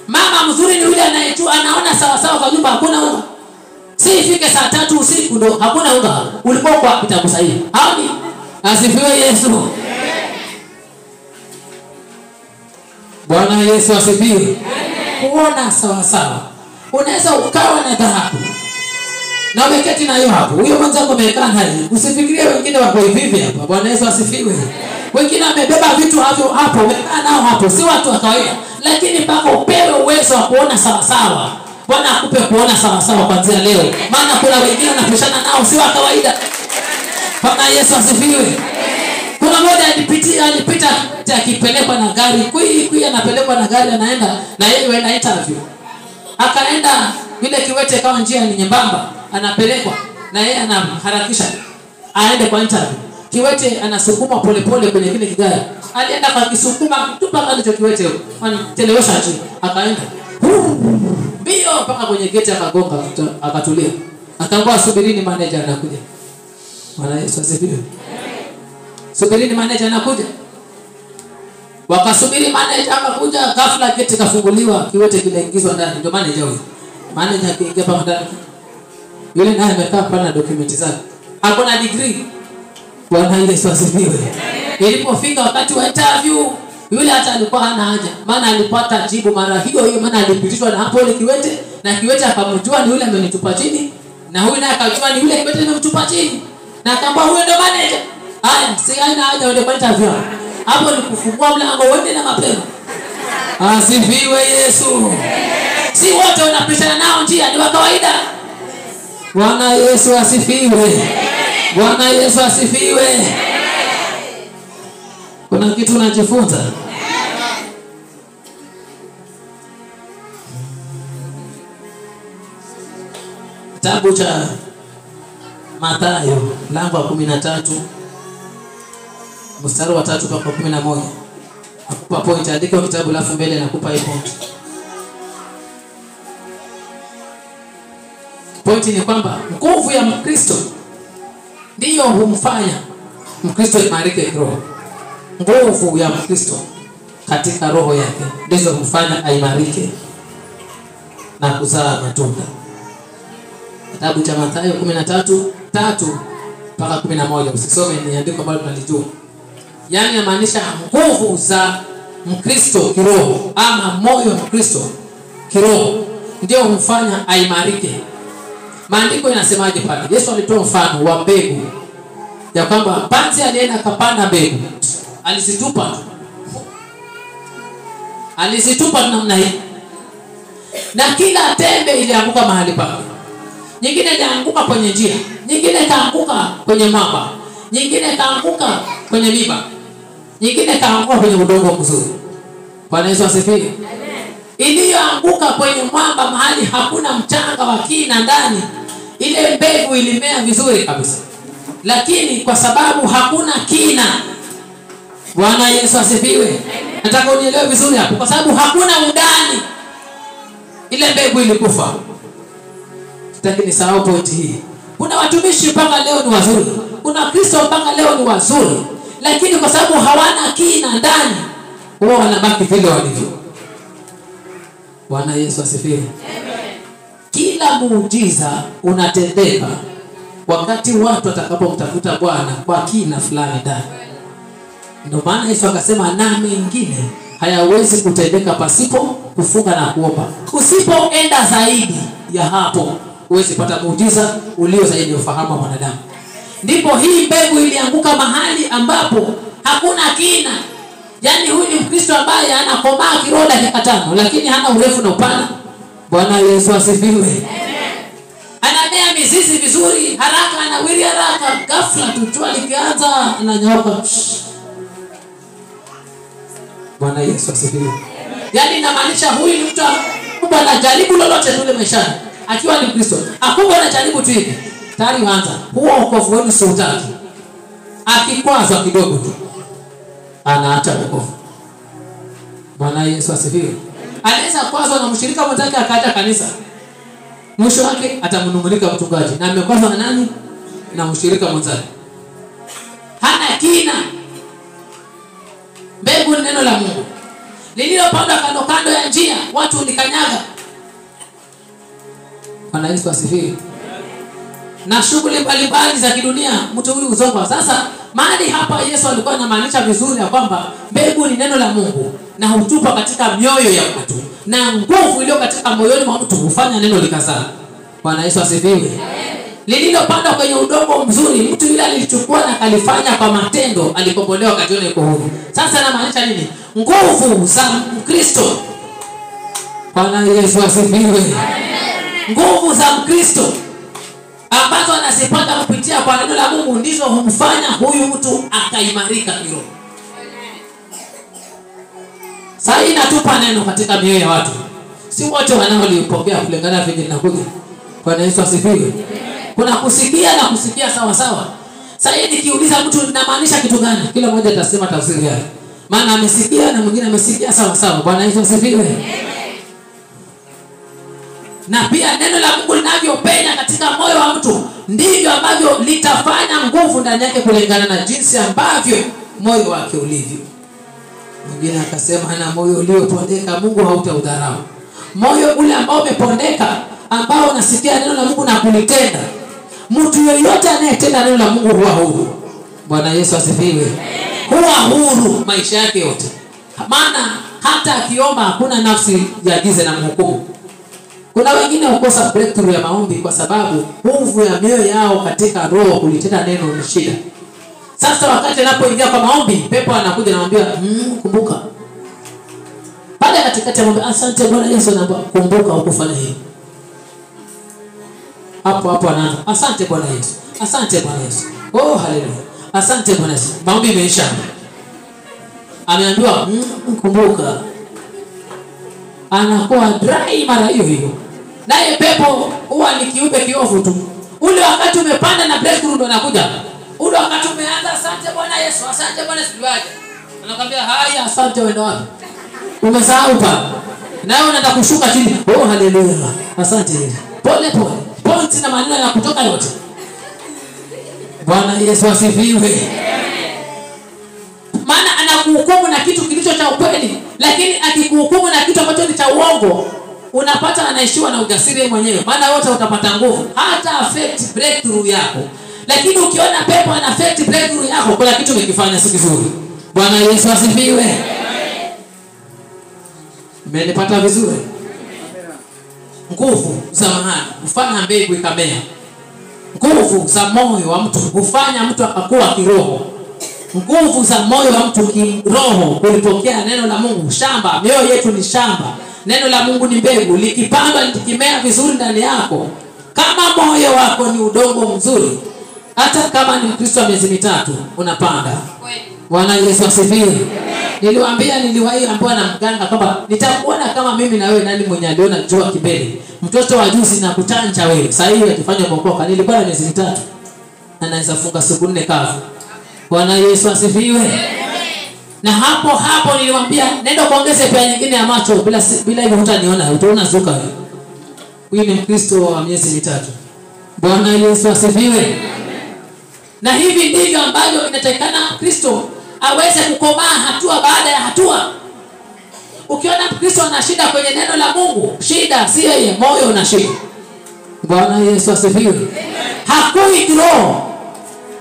Mama mzuri ni yule anayejua anaona sawa sawa kwa nyumba hakuna unga. Si ifike saa 3 usiku ndo hakuna unga. Ulikuwa kwa kitabu sahihi. Haoni? Asifiwe Yesu. Bwana Yesu asifiwe. Kuona sawa sawa. Unaweza ukawa na dhahabu. Na umeketi nayo hapo. Huyo mwenzako amekaa naye. Usifikirie wengine wako hivi hapa. Bwana Yesu asifiwe. Wengine wamebeba vitu hapo, wamekaa nao hapo. Si watu wa kawaida. Lakini mpaka upewe uwezo wa kuona sawa sawa. Bwana akupe kuona sawa sawa kuanzia leo. Maana kuna wengine wanapishana nao si wa kawaida. Bwana Yesu asifiwe. Kuna mmoja alipita akipelekwa na gari. Kui anapelekwa na gari anaenda na yeye ana interview. Akaenda vile kiwete kama njia ni nyembamba, anapelekwa na yeye anaharakisha aende kwa interview. Kiwete anasukuma polepole kwenye kile kigari. Alienda kwa kisukuma kutupa kale cha kiwete huko. Anatelewesha chini. Akaenda. Bio mpaka kwenye geti akagonga akatulia. Akaambiwa subirini manager anakuja. Bwana Yesu asifiwe. Subirini manager anakuja. Wakasubiri manager akakuja, ghafla geti kafunguliwa, kiwete kinaingizwa ndani. Ndio manager huyo. Manager akiingia pale ndani. Yule naye amekaa pale na dokumenti zake. Hakuna degree. Bwana Yesu asifiwe. Ilipofika wakati wa interview, yule hata alikuwa hana haja. Maana alipata jibu mara hiyo maana alipitishwa na hapo ile kiwete na kiwete akamjua ni yule amenitupa chini na huyu naye akajua ni yule kiwete amenitupa chini. Na akamwambia huyo ndo manager. Haya, si haina haja uende kwa interview. Hapo ni kufungua mlango uende na mapema. Asifiwe Yesu. Si wote wanapishana nao njia ni wa kawaida. Bwana Yesu asifiwe. Bwana Yesu asifiwe. Kuna kitu unajifunza? Kitabu cha Mathayo mlango wa 13 mstari wa 3 mpaka 11. Nakupa point, andika kitabu alafu mbele nakupa hii point. Point ni kwamba nguvu ya Mkristo ndiyo humfanya Mkristo imarike kiroho. nguvu ya Mkristo katika roho yake ndizo humfanya aimarike na kuzaa matunda. Kitabu cha Mathayo 13:3-11. Usisome, ni andiko ambalo tunalijua. Yaani inamaanisha nguvu za Mkristo kiroho ama moyo wa Mkristo kiroho ndio humfanya aimarike. Maandiko inasemaje pale? Yesu alitoa mfano wa mbegu ya kwamba panzi alienda akapanda mbegu, alizitupa namna hii, na kila tembe ilianguka mahali pake. Nyingine ilianguka kwenye njia, nyingine ikaanguka kwenye mamba, nyingine ikaanguka kwenye miba, nyingine ikaanguka kwenye udongo mzuri. Bwana Yesu asifiwe. Amen. Iliyoanguka kwenye mwamba mahali hakuna mchanga wa kina ndani, ile mbegu ilimea vizuri kabisa. Lakini kwa sababu hakuna kina, Bwana Yesu asifiwe. Nataka unielewe vizuri hapo, kwa sababu hakuna undani, ile mbegu ilikufa. Sitaki nisahau point hii. Kuna watumishi mpaka leo ni wazuri, kuna Kristo mpaka leo ni wazuri, lakini kwa sababu hawana kina ndani, wao wanabaki vile walivyo. Bwana Yesu asifiwe. Amen. Kila muujiza unatendeka wakati watu watakapomtafuta Bwana kwa kina fulani ndani. Ndio maana Yesu akasema, na mengine hayawezi kutendeka pasipo kufunga na kuomba. Usipoenda zaidi ya hapo, huwezi pata muujiza ulio zaidi ya ufahamu wa mwanadamu. Ndipo hii mbegu ilianguka mahali ambapo hakuna kina. Yaani huyu ni Mkristo ambaye anakomaa kiroho dakika 5, lakini hana urefu na upana. Bwana Yesu asifiwe. Amen. Anamea mizizi vizuri, haraka anawiri haraka, ghafla tu jua likianza ananyooka. Bwana Yesu asifiwe. Yaani inamaanisha huyu ni mtu ambaye anajaribu lolote tule maishani akiwa ni Mkristo. Akubwa anajaribu tu hivi, tayari huanza. Huo wokovu wenu si utaki. Akikwazwa kidogo tu anaacha wokovu. Bwana Yesu asifiwe. Anaweza kwazwa na mshirika mwenzake akaacha kanisa, mwisho wake atamnung'unika mchungaji, na amekwazwa na nani? Na mshirika mwenzake. Hana kina. Mbegu ni neno la Mungu lililopandwa kando kando ya njia, watu ulikanyaga. Bwana Yesu asifiwe. Na shughuli mbalimbali za kidunia mtu huyu uzongwa. Sasa mahali hapa Yesu alikuwa anamaanisha vizuri ya kwamba mbegu ni neno la Mungu na hutupa katika mioyo ya mtu, na nguvu iliyo katika moyoni mwa mtu hufanya neno likazaa. Bwana Yesu asifiwe. Lililopandwa kwenye udongo mzuri, mtu yule alichukua na kalifanya kwa matendo, alikombolewa katika yuko huru. Sasa anamaanisha nini? Nguvu za Mkristo. Bwana Yesu asifiwe. Nguvu za Mkristo ambazo anazipata kupitia kwa neno la Mungu ndizo humfanya huyu mtu akaimarika kiroho. Sasa inatupa neno katika mioyo ya watu. Si wote wanaolipokea kulingana vile linakuja. Bwana Yesu asifiwe. Kuna kusikia na kusikia sawa sawa. Sasa nikiuliza mtu ninamaanisha kitu gani? Kila mmoja atasema tafsiri yake. Maana amesikia na mwingine amesikia sawa sawa. Bwana Yesu asifiwe. Na pia neno la Mungu linavyopenya katika moyo wa mtu, ndivyo ambavyo litafanya nguvu ndani yake kulingana na jinsi ambavyo moyo wake ulivyo. Mwingine akasema, na moyo uliopondeka Mungu hautaudharau. Moyo ule ambao umepondeka, ambao unasikia neno la Mungu na kulitenda, mtu yeyote anayetenda neno la Mungu huwa huru. Bwana Yesu asifiwe. Huwa huru maisha yake yote. Maana hata akiomba hakuna nafsi ya giza na mhukumu. Kuna wengine hukosa breakthrough ya maombi kwa sababu nguvu ya mioyo yao katika roho kulitenda neno ni shida. Sasa wakati anapoingia kwa maombi, pepo anakuja anamwambia, kumbuka. Pale katikati anamwambia, asante Bwana Yesu, na kumbuka ukufanya hivi. Hapo anaanza, asante Bwana Yesu. Asante Bwana Yesu. Oh haleluya. Asante Bwana Yesu. Maombi imeisha. Ameambiwa, kumbuka. Anakuwa dry mara hiyo. Naye pepo huwa ni kiumbe kiovu tu. Ule wakati umepanda na breakthrough ndo anakuja. Ule wakati umeanza, asante Bwana Yesu, asante Bwana Yesu waje. Anakuambia, haya asante wenda wapi? Umesahau pa. Nawe unataka kushuka chini. Oh haleluya. Asante Yesu. Pole. Points na maneno yanakutoka yote. Bwana Yesu asifiwe. Maana kilicho cha ukweli, lakini akikuhukumu na kitu ambacho ni cha uongo, unapata anaishiwa na ujasiri mwenyewe, maana wote utapata nguvu, hata affect breakthrough yako. Lakini ukiona pepo ana affect breakthrough yako, kuna kitu umekifanya si kizuri. Bwana Yesu asifiwe. Mmenipata vizuri? Nguvu za mahali hufanya mbegu ikamea. Nguvu za moyo wa mtu hufanya mtu akakuwa kiroho. Nguvu za moyo wa mtu kiroho kulipokea neno la Mungu. Shamba, mioyo yetu ni shamba. Neno la Mungu ni mbegu, likipandwa likimea vizuri ndani yako. Kama moyo wako ni udongo mzuri, hata kama ni Mkristo wa miezi mitatu unapanda. Bwana Yesu asifiwe. Niliwahi ambiwa na mganga kwamba nitakuona kama mimi na wewe, nani mwenye aliona jua kibele. Mtoto wa juzi na kuchanja wewe. Sasa hivi akifanya mwokoka, nilikuwa na miezi mitatu na naweza funga siku 4 kavu. Bwana Yesu asifiwe. Na hapo nilimwambia nenda kuongeze pia nyingine ya macho, bila hivyo hutaniona, utaona zuka wewe. Huyu ni Mkristo wa miezi mitatu. Bwana Yesu asifiwe. Na hivi ndivyo ambavyo inatakikana Kristo aweze kukomaa hatua baada ya hatua. Ukiona Kristo ana shida kwenye neno la Mungu, shida si yeye, moyo una shida. Bwana Yesu asifiwe. Hakui kiroho.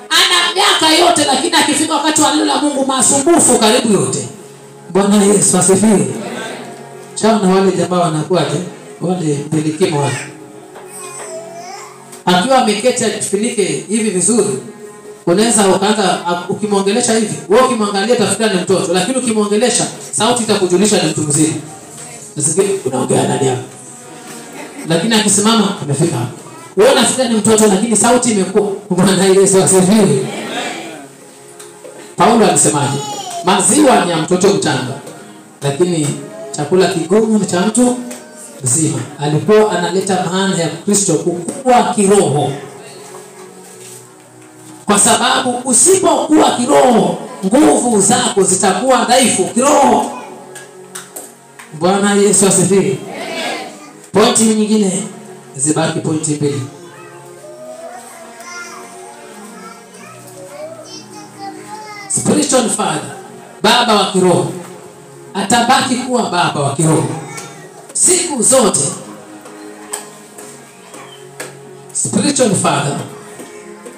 Ana miaka yote, lakini akifika wakati wa neno la Mungu masumbufu karibu yote. Bwana Yesu asifiwe. Chao na wale jamaa wanakuaje? Wale pelikimo wale. Akiwa ameketi akifunike hivi vizuri, unaweza ukaanza ukimwongelesha hivi. Wewe ukimwangalia utafikiri ni mtoto, lakini ukimwongelesha sauti itakujulisha ni mtu mzima. Usikie unaongea nani hapa. Lakini akisimama amefika hapo. Wewe unafikiri ni mtoto, lakini sauti imekuwa. Bwana Yesu asifiwe. Paulo alisemaje? Maziwa ni ya mtoto mchanga, lakini chakula kigumu ni cha mtu mzima. Alikuwa analeta maana ya Kristo kukua kiroho. Kwa sababu usipokuwa kiroho, nguvu zako zitakuwa dhaifu kiroho. Bwana Yesu asifiwe. Pointi nyingine zibaki pointi 2. Spiritual father, baba wa kiroho, atabaki kuwa baba wa kiroho siku zote. Spiritual father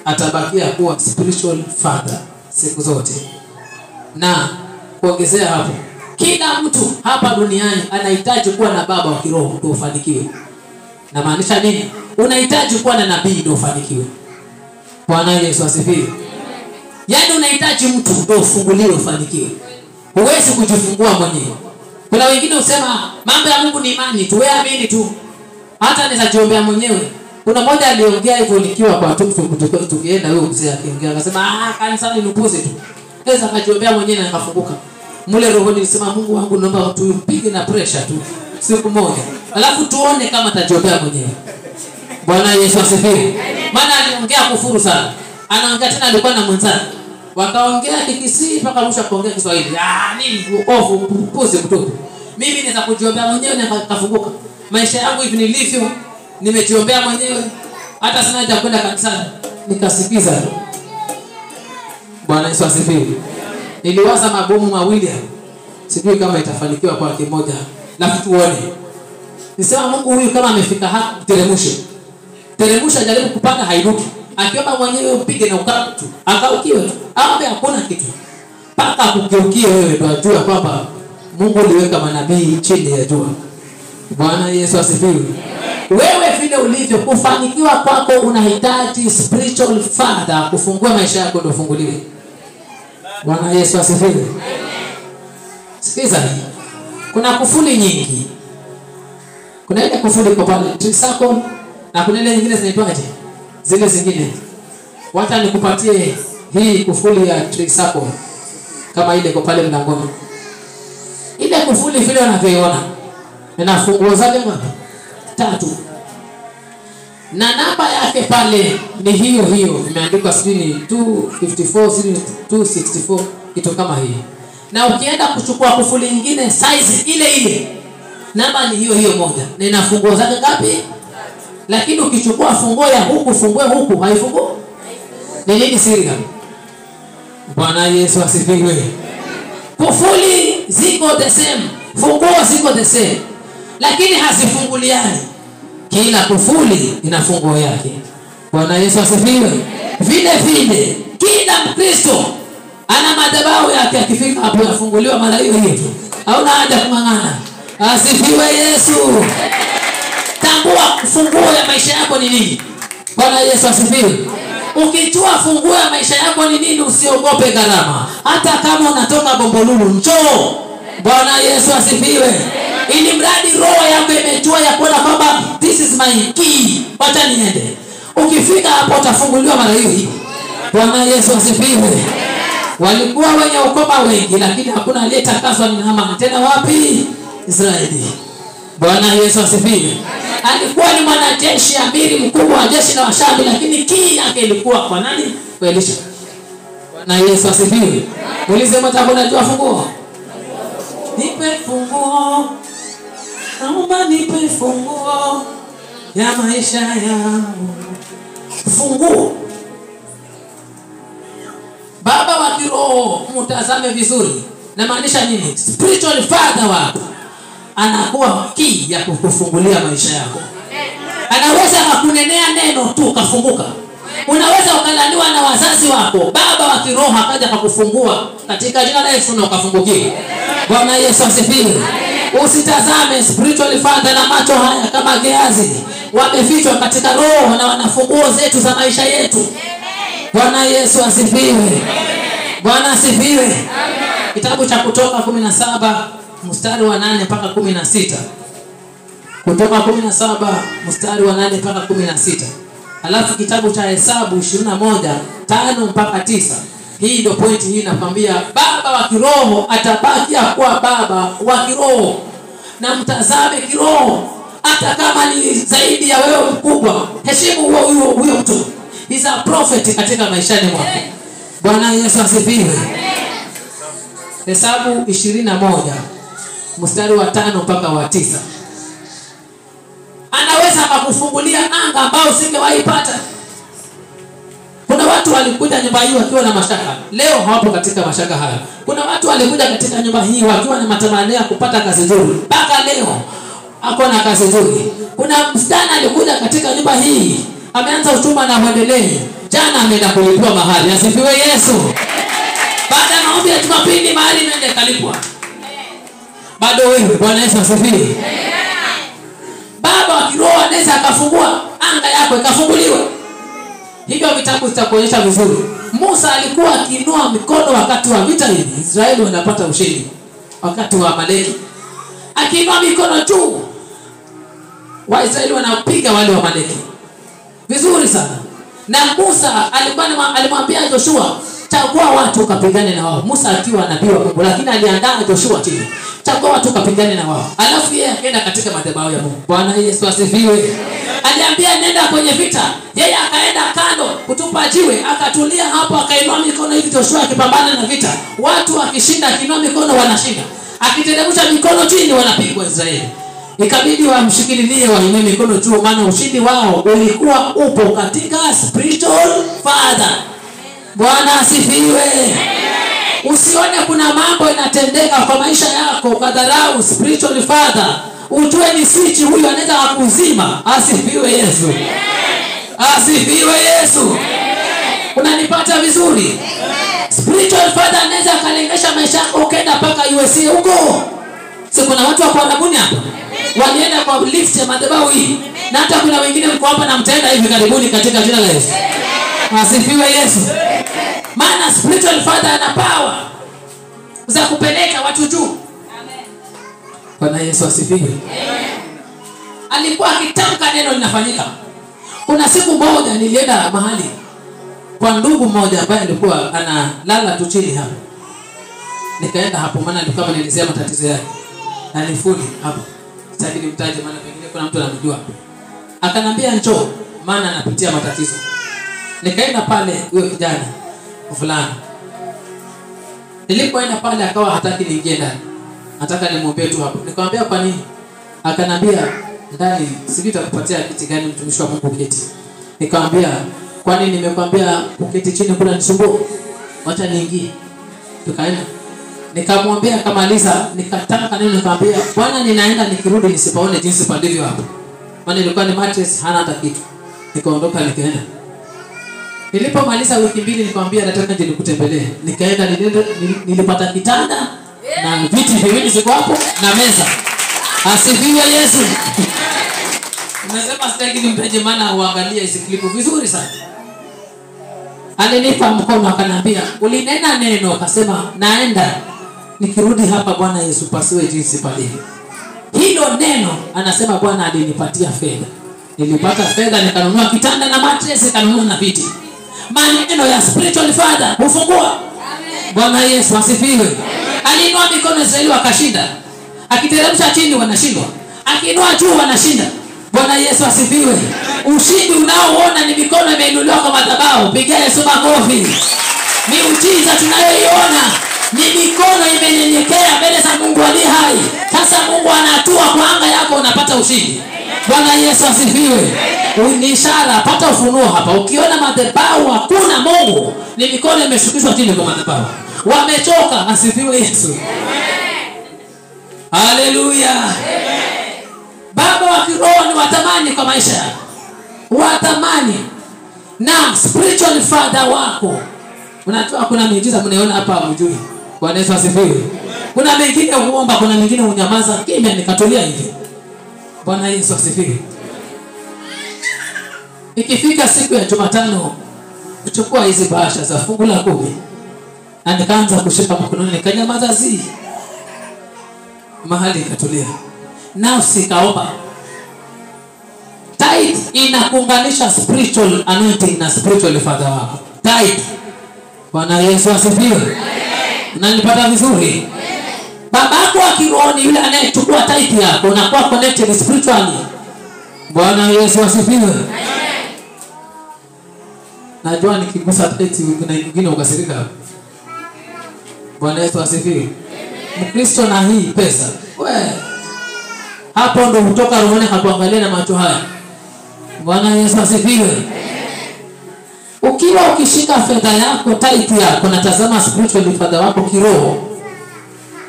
atabakia kuwa spiritual father siku zote. Na kuongezea hapo, kila mtu hapa duniani anahitaji kuwa na baba wa kiroho ndio ufanikiwe. Na maanisha nini? Unahitaji kuwa na nabii ndio ufanikiwe. Bwana Yesu asifiwe. Yaani unahitaji mtu ndio ufunguliwe ufanikiwe. Huwezi kujifungua mwenyewe. Kuna wengine usema mambo ya Mungu ni imani tu, wewe amini tu. Hata naweza jiombea mwenyewe. Kuna mmoja aliongea hivyo nikiwa kwa tukienda wewe mzee akiongea akasema kanisani nupuzi tu. Naweza kujiombea mwenyewe na nikafunguka. Mule roho nilisema Mungu wangu naomba tu mpige na pressure tu siku moja. Alafu tuone kama atajiombea mwenyewe. Bwana Yesu asifiwe. Maana aliongea kufuru sana. Anaongea tena alikuwa na mwenzake. Wakaongea kikisi mpaka mwisho kuongea Kiswahili. Nini uovu puzi mtupu. Mimi naweza kujiombea mwenyewe na nikafunguka. Maisha yangu hivi nilivyo nimejiombea mwenyewe. Hata sina haja kwenda kanisani. Nikasikiza. Bwana Yesu asifiwe. Niliwaza mabomu mawili. Sijui kama itafanikiwa kwa kimoja. Alafu tuone. Nisema Mungu huyu kama amefika hapa teremshe. Teremsha jaribu kupanda hairuki. Akiomba mwenyewe upige na ukata tu. Akaukiwe tu. Aombe hakuna kitu. Paka kukeukie wewe ndio ajue kwamba Mungu aliweka manabii chini ya jua. Bwana Yesu asifiwe. Wewe vile ulivyo kufanikiwa kwako unahitaji spiritual father kufungua maisha yako ndio ufunguliwe. Bwana Yesu asifiwe. Sikiza hii. Kuna kufuli nyingi. Kuna ile kufuli kwa pale tricycle na kuna ile nyingine zinaitwaje? Zile zingine. Wacha nikupatie hii kufuli ya tricycle kama ile kwa pale mlangoni. Ile kufuli vile unavyoiona ina funguo zake ngapi? 3. Na namba yake pale ni hiyo imeandikwa sijui 254 sijui 264 kitu kama hiyo. Na ukienda kuchukua kufuli nyingine size ile namba ni hiyo moja na ina funguo zake ngapi? Lakini ukichukua funguo ya huku fungue huku haifungu. Ni nini siri hapo? Bwana Yesu asifiwe. Kufuli ziko the same, funguo ziko the same, lakini hazifunguliani. Kila kufuli ina funguo yake. Bwana Yesu asifiwe. Vile vile kila Mkristo ana madhabahu yake, akifika hapo yafunguliwa mara hiyo hiyo. Hauna haja kumangana. Asifiwe Yesu. Tambua funguo ya maisha yako ni nini. Bwana Yesu asifiwe. Ukijua funguo ya maisha yako ni nini, usiogope gharama. Hata kama unatoka Bombolulu, njoo. Bwana Yesu asifiwe. Ili mradi roho yako imejua ya kuona kwamba this is my key, wacha niende. Ukifika hapo utafunguliwa mara hiyo hiyo. Bwana Yesu asifiwe. Walikuwa wenye ukoma wengi, lakini hakuna aliyetakaswa ni Naamani. Tena wapi? Israeli. Bwana Yesu asifiwe. Alikuwa ni mwanajeshi, amiri mkubwa wa jeshi la Washabi, lakini kii yake ilikuwa kwa nani? Kwa Elisha. Bwana Yesu asifiwe. Muulize mtako, unajua funguo? Nipe funguo. Naomba nipe funguo ya maisha yangu. Funguo. Baba wa kiroho, mtazame vizuri. Na maanisha nini? Spiritual father wako anakuwa key ya kukufungulia maisha yako. Anaweza kukunenea neno tu ukafunguka. Unaweza ukalaniwa na wazazi wako, baba wa kiroho akaja kukufungua katika jina la Yesu na ukafungukiwa. Bwana Yesu asifiwe. Usitazame spiritual father na macho haya kama Gehazi. Wamefichwa katika roho na wanafunguo zetu za maisha yetu. Bwana Yesu asifiwe. Bwana asifiwe. Kitabu cha Kutoka 17 mstari wa 8 mpaka 16. Kutoka 17 mstari wa 8 mpaka 16. Alafu kitabu cha Hesabu 21 5 mpaka 9. Hii ndio pointi hii nakwambia, baba wa kiroho atabaki kuwa baba wa kiroho. Na mtazame kiroho, hata kama ni zaidi ya wewe mkubwa, heshimu huyo mtu. He's a prophet katika maisha mwako. Bwana Yesu asifiwe. Hesabu 21 mstari wa 5 mpaka wa 9. Anaweza kukufungulia anga ambao usingewahi pata. Kuna watu walikuja nyumba hii wakiwa na mashaka. Leo hawapo katika mashaka haya. Kuna watu walikuja katika nyumba hii wakiwa na matamanio ya kupata kazi nzuri. Mpaka leo ako na kazi nzuri. Kuna msichana alikuja katika nyumba hii, ameanza uchumba na uendelee. Jana ameenda kulipwa mahali. Asifiwe Yesu. Baada ya maombi ya Jumapili mahali imeenda kalipwa. Bado wewe. Bwana Yesu asifiwe. Baba wa kiroho anaweza akafungua anga yako ikafunguliwa. Hivyo vitabu vitakuonyesha vizuri. Musa alikuwa akiinua mikono wakati wa vita hivi. Israeli wanapata ushindi wakati wa Amaleki. Akiinua mikono juu, Waisraeli wanapiga wale wa Amaleki. Vizuri sana. Na Musa alimwambia Joshua, chagua watu ukapigane na wao. Musa akiwa nabii wa Mungu, lakini aliandaa Joshua chini. Chagua watu ukapigane na wao. Alafu yeye akaenda katika madhabahu ya Mungu. Bwana Yesu asifiwe. Aliambia nenda kwenye vita. Yeye akaenda kando kutupa jiwe, akatulia hapo, akainua mikono hivi, Joshua akipambana na vita. Watu wakishinda, akiinua mikono wanashinda. Akiteremsha mikono chini wanapigwa Israeli. Ikabidi wamshikililie wainue mikono juu, maana ushindi wao ulikuwa upo katika spiritual father. Bwana asifiwe. Usione kuna mambo inatendeka kwa maisha yako ukadharau spiritual father. Ujue ni switch huyu anaweza kukuzima. Asifiwe Yesu. Asifiwe Yesu. Unanipata vizuri? Spiritual father anaweza kalengesha maisha yako ukaenda paka USA huko. Si kuna watu wako Arabuni hapa? Walienda kwa lift ya madhabahu hii. Na hata kuna wengine mko hapa na mtaenda hivi karibuni katika jina la Yesu. Asifiwe Yesu. Maana spiritual father ana power za kupeleka watu juu. Amen. Bwana Yesu asifiwe. Amen. Alikuwa akitamka neno linafanyika. Kuna siku moja nilienda mahali kwa ndugu mmoja ambaye alikuwa analala tu chini hapo. Nikaenda hapo maana alikuwa anaelezea matatizo yake. Na nifuni hapo. Sitaki nimtaje maana pengine kuna mtu anamjua. Akanambia njoo maana anapitia matatizo. Nikaenda pale huyo kijana fulani. Nilipoenda pale akawa hataki niingie ndani. Nataka nimwambie tu hapo. Nikamwambia kwa nini? Akanambia ndani sijui takupatia kiti gani mtumishi wa Mungu kiti. Nikamwambia kwa nini? Nimekwambia uketi chini kuna nisumbua. Wacha niingie. Tukaenda. Nikamwambia akamaliza, nikataka neno, nikamwambia Bwana, ninaenda nikirudi nisipaone jinsi palivyo hapo. Maana ilikuwa ni mattress hana hata kitu. Nikaondoka nikaenda. Nilipomaliza wiki 2 nikamwambia nataka nje nikutembelee. Nikaenda nilipata kitanda na viti viwili ziko hapo na meza. Asifiwe Yesu. Unasema sitaki nimtaje maana uangalie hizo klipu vizuri sana. Alinipa mkono akaniambia, "Ulinena neno," akasema, "Naenda nikirudi hapa Bwana Yesu pasiwe jinsi palivyo." Hilo neno anasema Bwana alinipatia fedha. Nilipata fedha nikanunua kitanda na mattress, nikanunua na viti. Maneno ya spiritual father hufungua. Amen. Bwana Yesu asifiwe. Aliinua mikono Israeli wakashinda. Akiteremsha chini wanashindwa. Akiinua juu wanashinda. Bwana Yesu asifiwe. Ushindi unaoona ni mikono imeinuliwa kwa madhabahu. Pigia Yesu makofi. Miujiza tunayoiona ni mikono imenyenyekea mbele za Mungu aliye hai. Sasa Mungu anatua kwa anga yako, unapata ushindi. Bwana Yesu asifiwe. Ni ishara, pata ufunuo hapa. Ukiona madhabahu hakuna Mungu, ni mikono imeshukishwa chini kwa madhabahu. Wamechoka. Asifiwe Yesu. Haleluya. Baba wa kiroho ni watamani kwa maisha yako. Watamani na spiritual father wako. Unajua kuna miujiza mnaona hapa mjui. Bwana Yesu asifiwe. Kuna mengine huomba, kuna mengine unyamaza kimya nikatulia hivi. Bwana Yesu asifiwe. Ikifika siku ya Jumatano kuchukua hizi bahasha za fungu la 10 na nikaanza kushika mkononi, nikanyamaza mahali ikatulia. Nafsi kaomba. Tithe inakuunganisha spiritual anointing na spiritual father wako. Tithe. Bwana Yesu asifiwe. Unanipata vizuri? Babako wa kiroho ni yule anayechukua tithe yako, unakuwa connected spiritually. Bwana Yesu asifiwe. Najua nikigusa tithe kuna nyingine ukasirika. Bwana Yesu asifiwe. Mkristo na hii pesa. Hapo ndo kutoka rohoni hatuangalia na macho haya. Bwana Yesu asifiwe. Ukiwa ukishika fedha yako, tithe yako, unatazama spiritual father wako kiroho,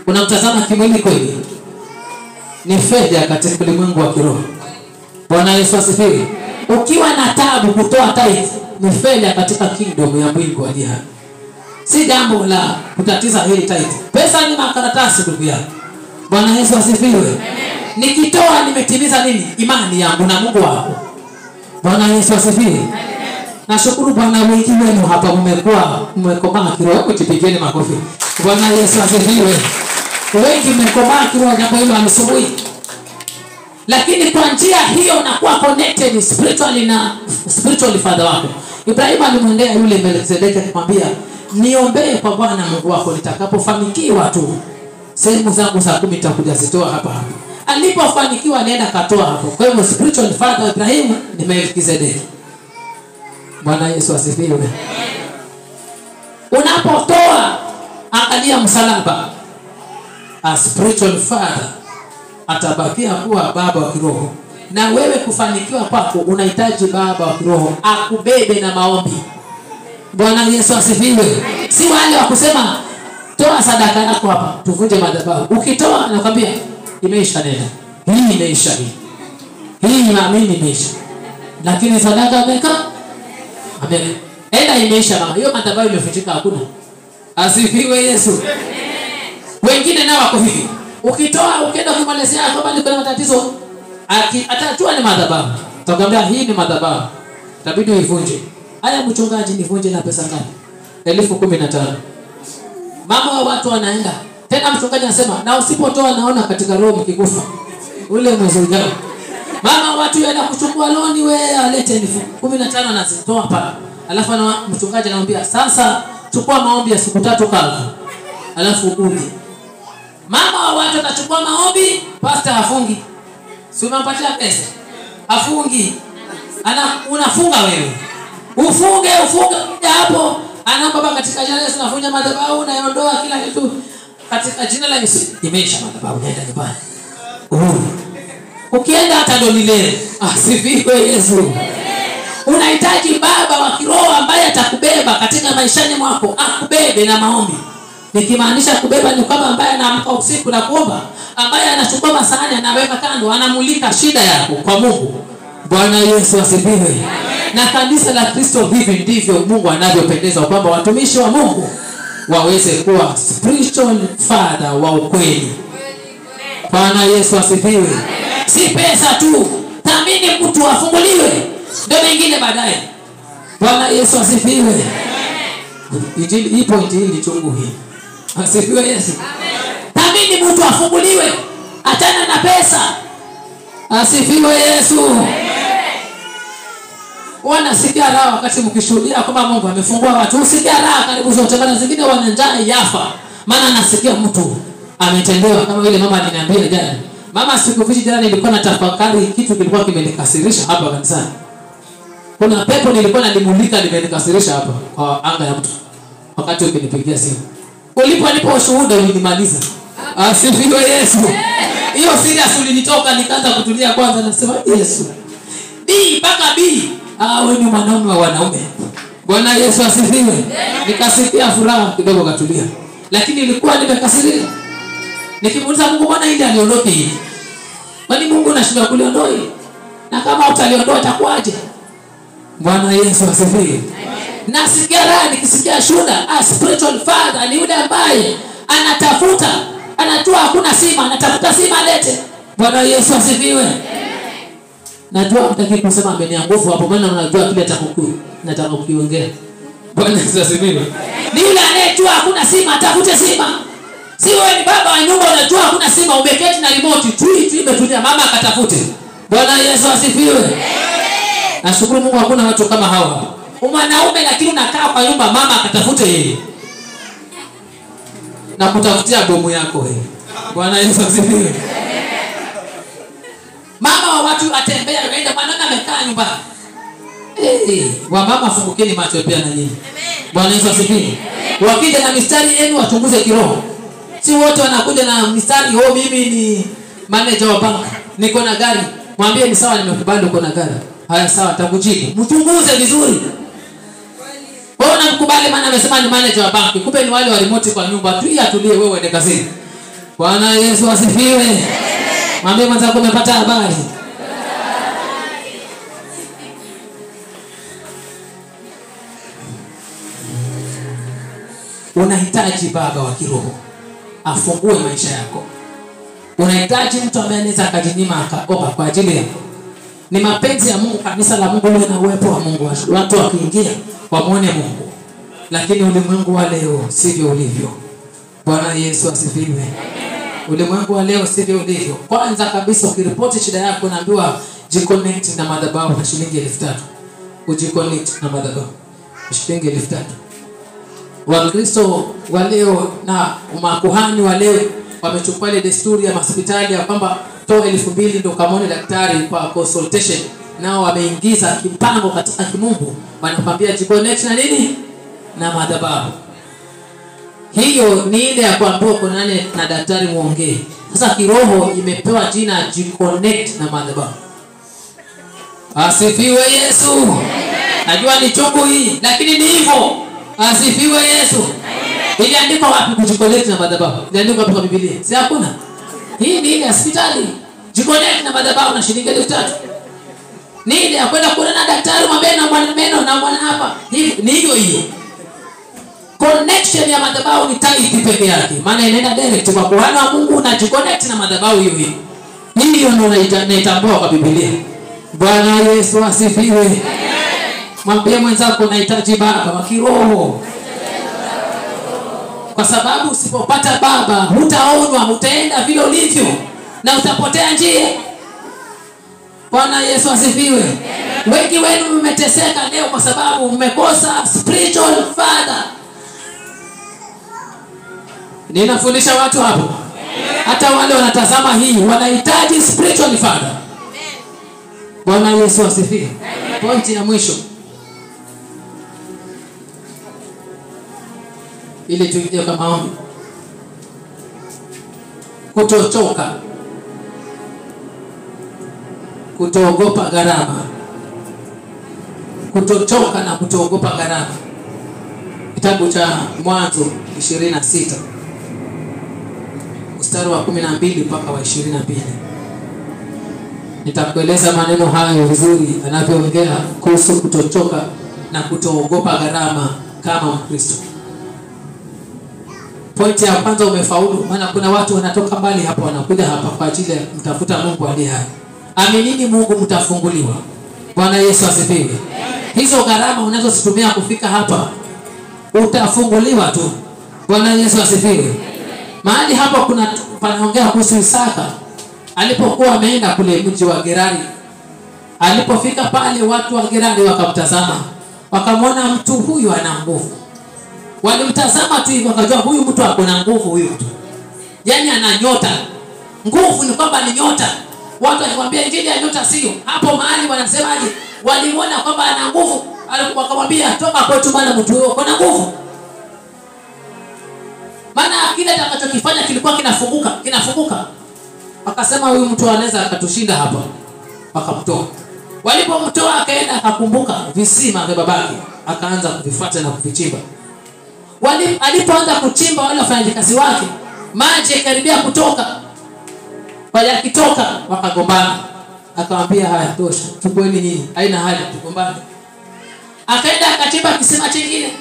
unamtazama kimwili kweli, ni fedha katika ulimwengu wa kiroho. Bwana Yesu asifiwe. Ukiwa na taabu kutoa tithe, ni fedha katika kingdom ya Mungu aliye hai. Si jambo la kutatiza hili tithe. Pesa ni makaratasi ndugu yangu. Bwana Yesu asifiwe. Nikitoa nimetimiza nini? Imani yangu na Mungu wako. Bwana Yesu asifiwe. Nashukuru Bwana wengi wenu hapa mmekomaa kiroho, kujipigeni makofi. Bwana Yesu asifiwe. Wengi mmekomaa kiroho jambo hilo asubuhi. Lakini kwa njia hiyo unakuwa connected spiritually na spiritual father wako. Ibrahim alimwendea yule Melkizedeki akamwambia, "Niombee kwa Bwana Mungu wako, nitakapofanikiwa tu sehemu zangu za 10 nitakuja zitoa hapa." Alipofanikiwa anaenda katoa hapo. Kwa hivyo spiritual father Ibrahim ni Melkizedeki. Bwana Yesu asifiwe. Unapotoa angalia msalaba. A spiritual father atabakia kuwa baba wa kiroho. Na wewe kufanikiwa kwako unahitaji baba wa kiroho akubebe na maombi. Bwana Yesu asifiwe. Si wale wa kusema toa sadaka yako hapa tuvunje madhabahu. Ukitoa anakuambia imeisha nenda. Hii imeisha hii. Hii naamini imeisha. Lakini sadaka ameka amen. Enda imeisha mama. Hiyo madhabahu imefutika hakuna. Asifiwe Yesu. Wengine nao wako hivi. Ukitoa ukienda kumalizia kwamba ni kuna matatizo, atajua ni madhabahu. Utakwambia hii ni madhabahu. Itabidi uivunje. Haya mchungaji nivunje na pesa ngapi? 15,000. Mama wa watu wanaenda. Tena mchungaji anasema na usipotoa naona katika roho mkikufa. Ule mwezi ujao. Mama wa watu yenda kuchukua loni wewe alete 15,000 anazitoa pale. Alafu na mchungaji anamwambia sasa chukua maombi ya siku 3 kavu. Alafu uje. Mama wa watu anachukua maombi, pastor hafungi. Si unampatia pesa? Hafungi. Unafunga wewe. Ufunge hapo. Baba katika jina la Yesu nafunja madhabahu na yaondoa kila kitu katika jina la Yesu. Imeisha madhabahu, nenda nyumbani. Ukienda hata ndo milele. Asifiwe Yesu. Unahitaji baba wa kiroho ambaye atakubeba katika maishani mwako, akubebe na maombi. Nikimaanisha kubeba ni kama ambaye anaamka usiku na kuomba, ambaye anachukua masahani anaweka kando, anamulika shida yako kwa Mungu. Bwana Yesu asifiwe. Na kanisa la Kristo hivi ndivyo Mungu anavyopendezwa, kwamba watumishi wa Mungu waweze kuwa spiritual father wa ukweli. Bwana Yesu asifiwe. Si pesa tu, thamini mtu afunguliwe, ndio mengine baadaye. Bwana Yesu asifiwe. Hii point hii ni chungu hii. Asifiwe Yesu. Thamini mtu afunguliwe, achana na pesa. Asifiwe Yesu. Wanasikia raha wakati mkishuhudia kwamba Mungu amefungua watu. Usikia raha karibu zote, kana zingine wana njaa yafa. Maana anasikia mtu ametendewa, kama vile mama aliniambia jana. Mama sikufichi jana, nilikuwa natafakari kitu kilikuwa kimenikasirisha hapa kanisani. Kuna pepo nilikuwa nalimulika limenikasirisha hapa kwa anga ya mtu. Wakati ukinipigia simu, ulipo ushuhuda ulinimaliza. Asifiwe Yesu. Hiyo serious ulinitoka, nikaanza kutulia kwanza, nasema Yesu. B mpaka B. Wewe ni mwanaume wa wanaume. Bwana Yesu asifiwe. Nikasikia furaha kidogo, katulia. Lakini nilikuwa nimekasirika. Nikimuuliza Mungu, mbona ile aliondoke hili? Kwani Mungu anashindwa kuliondoa hili? Na kama utaliondoa itakuwaje? Bwana Yesu asifiwe. Nasikia raha nikisikia shuhuda. Spiritual father ni yule ambaye anatafuta, anajua hakuna sima, anatafuta sima lete. Bwana Yesu asifiwe. Najua mtaki kusema amenia nguvu hapo, maana unajua kile nataka kukiongea. Bwana Yesu asifiwe. Ni yule anayejua hakuna sima, atafute sima. Si wewe ni baba wa nyumba unajua hakuna sima, umeketi na remote tu imetulia, mama akatafute. Bwana Yesu asifiwe. Nashukuru Mungu hakuna watu kama hawa. Mwanaume lakini unakaa kwa nyumba, mama akatafute yeye. Na kutafutia bomu yako wewe. Bwana Yesu asifiwe. Mama wa watu atembea aenda, mwanamke amekaa nyumbani. Wa mama fungukeni macho pia na nyinyi. Bwana Yesu asifiwe. Wakija na mistari yenu wachunguze kiroho. Si wote wanakuja na mistari, mimi ni manager wa bank, niko na gari. Mwambie ni sawa, nimekubali uko na gari. Haya sawa, takujibu. Mchunguze vizuri. Wewe unamkubali maana amesema ni manager wa bank. Kumbe ni wale wa remote kwa nyumba. Tulie wewe uende kazini. Bwana Yesu asifiwe. Mwambie mwanzo umepata habari. Unahitaji baba wa kiroho afungue maisha yako. Unahitaji mtu ambaye anaweza kujinyima akaomba kwa ajili yako. Ni mapenzi ya Mungu kanisa la Mungu liwe na uwepo wa Mungu. Watu wakiingia wamuone Mungu. Lakini ulimwengu wa leo sivyo ulivyo. Bwana Yesu asifiwe. Ulimwengu wa leo sivyo ulivyo. Kwanza kabisa ukiripoti shida yako unaambiwa jiconnect na madhabahu na shilingi 3,000. Ujiconnect na madhabahu. Shilingi 3,000. Wakristo wa leo na makuhani wa leo wamechukua ile desturi ya hospitali ya kwamba toa 2,000 ndio kamone daktari kwa consultation. Nao wameingiza kimpango katika kimungu, wanakwambia jiconnect na nini? Na madhabahu. Hiyo ni ile ya kuambiwa kuna nani na daktari muongee. Sasa kiroho imepewa jina jiconnect na madhabahu. Asifiwe Yesu. Najua ni chungu hii, lakini ni hivyo. Asifiwe Yesu. Iliandikwa wapi kujiconnect na madhabahu? Iliandikwa kwa Biblia. Si hakuna. Hii ni ile hospitali. Jiconnect na madhabahu na shilingi 3,000. Ni ile ya kwenda kuona na daktari mwambie na meno na mwana hapa. Ni hiyo. Connection ya madhabahu ni tithe peke yake. Maana inaenda direct kwa kuhani wa Mungu na jiconnect na madhabahu hiyo. Hiyo ndio naitambua kwa Biblia. Bwana Yesu asifiwe. Mwambie mwenzako unahitaji baba wa kiroho. Kwa sababu usipopata baba hutaonwa, utaenda vile ulivyo na utapotea njia. Bwana Yesu asifiwe. Wengi wenu mmeteseka leo kwa sababu mmekosa spiritual father. Ninafundisha watu hapo. Hata wale wanatazama hii wanahitaji spiritual father. Bwana Yesu asifiwe. Pointi ya mwisho. Ili tuingie kama maombi. Kutochoka. Kutoogopa gharama. Kutochoka na kutoogopa gharama. Kitabu cha Mwanzo 26 mstari wa 12 mpaka wa 22. Nitakueleza maneno hayo vizuri anavyoongea kuhusu kutochoka na kutoogopa gharama kama Mkristo. Pointi ya kwanza umefaulu, maana kuna watu wanatoka mbali hapa wanakuja hapa kwa ajili ya mtafuta Mungu aliye hai. Aminini Mungu mtafunguliwa. Bwana Yesu asifiwe. Hizo gharama unazozitumia kufika hapa utafunguliwa tu. Bwana Yesu asifiwe. Mahali hapa kuna panaongea kuhusu Isaka alipokuwa ameenda kule mji wa Gerari. Alipofika pale watu wa Gerari wakamtazama, wakamwona mtu huyu ana nguvu. Walimtazama tu hivyo wakajua huyu mtu ako na nguvu huyu mtu. Yaani ana nyota. Nguvu ni kwamba ni nyota. Watu walikwambia injili ya nyota sio. Hapo mahali wanasemaje? Walimuona kwamba ana nguvu. Wakamwambia toka kwetu maana mtu huyo ana nguvu. Maana kile atakachokifanya kilikuwa kinafunguka. Wakasema huyu mtu anaweza akatushinda hapa. Wakamtoa. Walipomtoa akaenda akakumbuka visima vya babake, akaanza kuvifuata na kuvichimba. Alipoanza kuchimba wale wafanyakazi wake, maji yakaribia kutoka. Yakitoka wakagombana. Akamwambia haya tosha, chukueni nyinyi, haina haja tugombane. Akaenda akachimba kisima kingine.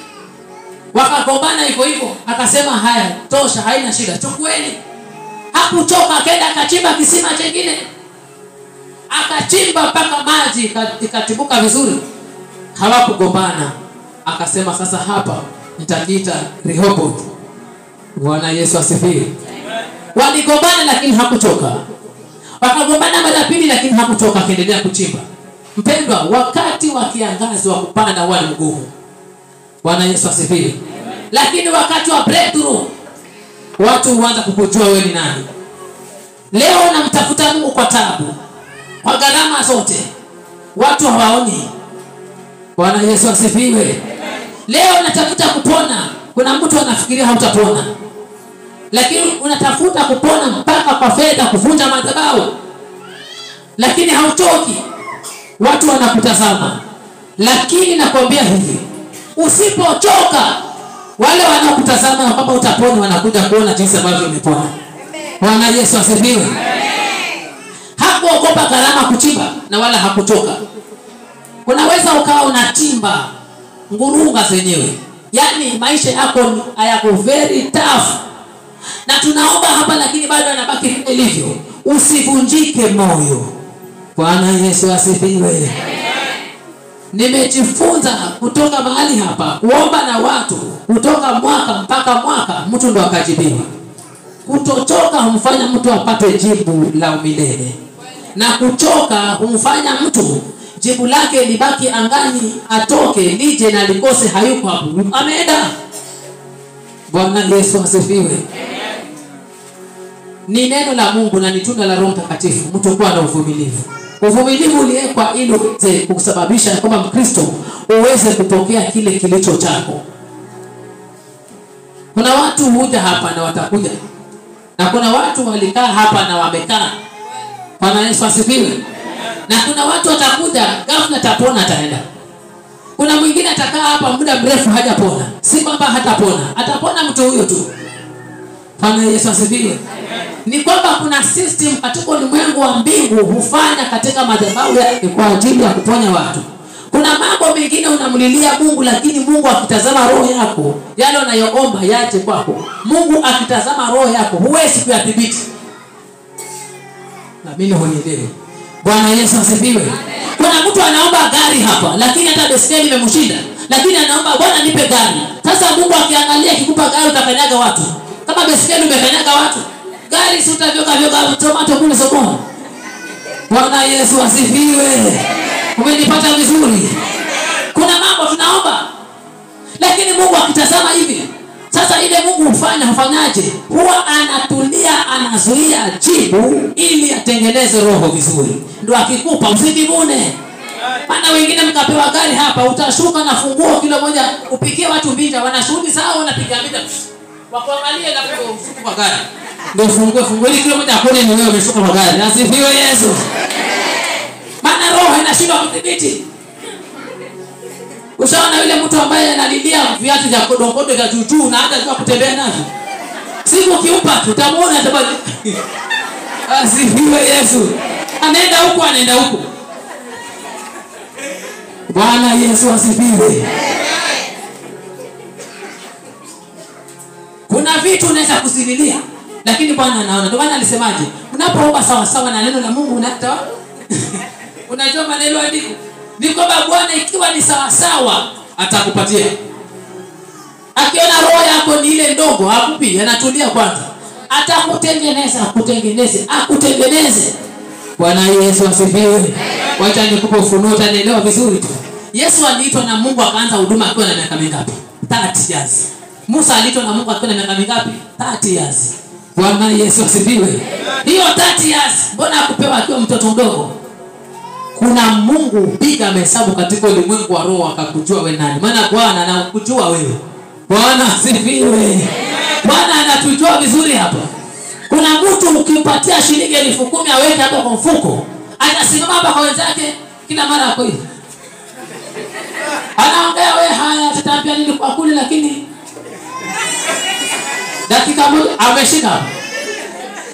Wakagombana hivyo hivyo. Akasema haya tosha, haina shida, chukueni. Hakuchoka, akaenda akachimba kisima kingine. Akachimba mpaka maji ikatibuka vizuri. Hawakugombana. Akasema sasa hapa nitakiita Rehoboth. Bwana Yesu asifiwe. Waligombana lakini hakuchoka. Wakagombana mara pili lakini hakuchoka, akaendelea kuchimba. Mpendwa, wakati wa kiangazi wa kupanda wale mgumu. Bwana Yesu asifiwe. Lakini wakati wa breakthrough watu huanza kukujua wewe ni nani. Leo unamtafuta Mungu kwa taabu, kwa gharama zote. Watu hawaoni. Bwana Yesu asifiwe. Leo unatafuta kupona. Kuna mtu anafikiria hautapona. Lakini unatafuta kupona mpaka kwa fedha, kuvunja madhabahu. Lakini hauchoki. Watu wanakutazama. Lakini nakwambia hivi, usipochoka wale wanaokutazama kwamba utapona wanakuja kuona jinsi ambavyo umepona. Bwana Yesu asifiwe. Hakuogopa gharama kuchimba na wala hakuchoka. Unaweza ukawa unachimba ngurunga zenyewe. Yaani maisha yako hayako very tough. Na tunaomba hapa lakini bado anabaki ilivyo. Usivunjike moyo. Bwana Yesu asifiwe. Nimejifunza kutoka mahali hapa kuomba na watu kutoka mwaka mpaka mwaka mtu ndo akajibiwa. Kutochoka humfanya mtu apate jibu la milele. Na kuchoka humfanya mtu jibu lake libaki angani, atoke lije na likose hayuko hapo. Ameenda. Bwana Yesu asifiwe. Ni neno la Mungu na ni tunda la Roho Mtakatifu mtu kuwa na uvumilivu. Uvumilivu uliwekwa ili uweze kusababisha kama Mkristo uweze kupokea kile kilicho chako. Kuna watu huja hapa na watakuja. Na kuna watu walikaa hapa na wamekaa. Bwana Yesu asifiwe. Na kuna watu watakuja ghafla atapona ataenda. Kuna mwingine atakaa hapa muda mrefu hajapona. Si kwamba hatapona. Atapona mtu huyo tu. Bwana Yesu asifiwe. Ni kwamba kuna system katika ulimwengu wa mbingu hufanya katika madhabahu yake kwa ajili ya kuponya watu. Kuna mambo mengine unamlilia Mungu lakini Mungu akitazama roho yako, yale unayoomba yaje kwako. Mungu akitazama roho yako huwezi kuyadhibiti. Na mimi hunielewa. Bwana Yesu asifiwe. Kuna mtu anaomba gari hapa lakini hata baiskeli imemshinda. Lakini anaomba Bwana nipe gari. Sasa Mungu akiangalia kikupa gari utakanyaga watu. Kama baiskeli umekanyaga watu, gari si utavyoka tomato kule sokoni. Bwana Yesu asifiwe. Umenipata vizuri? Kuna mambo tunaomba lakini Mungu akitazama hivi. Sasa ile Mungu hufanyaje? Huwa anatulia, anazuia jibu ili atengeneze roho vizuri. Ndio akikupa usijivune. Maana wengine mkapewa gari hapa utashuka na funguo kilo moja upikie watu mbinja wanashuhudi sawa unapiga mbinja. Wakuangalie na kufuku kwa gari. Ndio fungue ili kilo moja akone ni wewe umeshuka kwa gari. Asifiwe Yesu. Maana roho inashindwa kudhibiti. Ushaona yule mtu ambaye analilia viatu vya kodokodo vya juu na hata kwa kutembea navyo? Siku kiupa tutamuona atabaki. Asifiwe Yesu. Anaenda huko. Bwana Yesu asifiwe. Kuna vitu unaweza kusililia lakini Bwana anaona. Ndio maana alisemaje? Unapoomba sawa sawa na neno la Mungu unatoa. Unajua maneno andiko. Ni kwamba Bwana ikiwa ni sawa sawa atakupatia. Akiona roho yako ni ile ndogo hakupi, anatulia kwanza. Akutengeneze. Bwana Yesu asifiwe. Wacha nikupe ufunuo utanielewa vizuri tu. Yesu aliitwa na Mungu akaanza huduma akiwa na miaka mingapi? 30 years. Musa aliitwa na Mungu akiwa na miaka mingapi? 30 years. Bwana Yesu asifiwe. Hiyo 30 years mbona hakupewa akiwa mtoto mdogo? Kuna Mungu piga mahesabu katika ulimwengu wa roho akakujua wewe nani. Maana Bwana anakujua wewe. Bwana asifiwe. Bwana anatujua vizuri hapa. Kuna mtu ukimpatia shilingi 10,000 aweke hapo kwa mfuko, atasimama hapa kwa wenzake kila mara hapo hivi. Anaongea wewe haya tutaambia nini kwa kule, lakini dakika moja ameshika.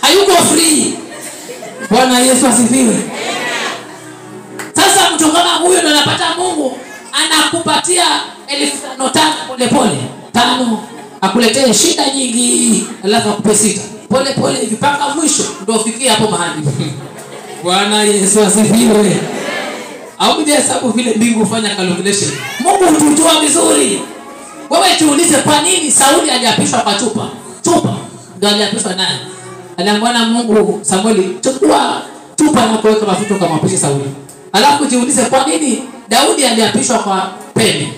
Hayuko free. Bwana Yesu asifiwe. Sasa mtu kama huyo ndo anapata Mungu anakupatia 5,000 pole 5 akuletee shida nyingi alafu akupe 6 pole hivi mpaka mwisho ndio ufikie hapo mahali. Bwana Yesu asifiwe. Au je hesabu vile mbingu ufanya calculation. Mungu hutujua vizuri. Wewe tuulize kwa nini Sauli hajapishwa kwa chupa? Ndio hajapishwa naye. Aliambiwa Mungu Samueli, chukua chupa na kuweka mafuta kama mapishi Sauli. Alafu jiulize kwa nini Daudi aliapishwa kwa pembe.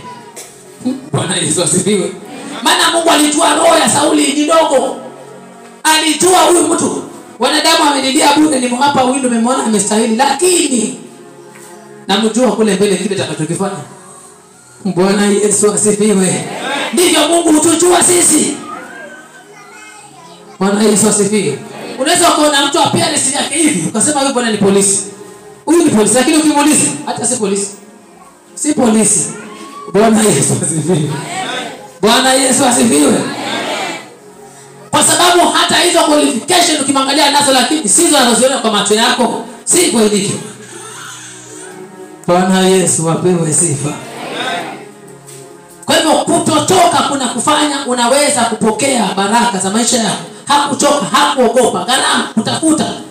Bwana Yesu asifiwe. Maana Mungu alijua roho ya Sauli ni ndogo. Alijua huyu mtu wanadamu amenilia bure, nimewapa huyu ndio nimemwona amestahili, lakini namjua kule mbele kile atakachokifanya. Bwana Yesu asifiwe. Ndivyo Mungu hutujua sisi. Bwana Yesu asifiwe. Unaweza kuona mtu appearance yake hivi ukasema huyu bwana ni polisi. Huyu ni polisi, lakini ukimuuliza hata si polisi. Si polisi. Bwana Yesu asifiwe. Bwana Yesu asifiwe. Kwa sababu hata hizo qualification ukimwangalia nazo lakini sizo anazoziona kwa macho yako, si kweli. Bwana Yesu apewe sifa. Kwa hivyo kutotoka kuna kufanya unaweza kupokea baraka za maisha yako. Hakuchoka, hakuogopa. Gharama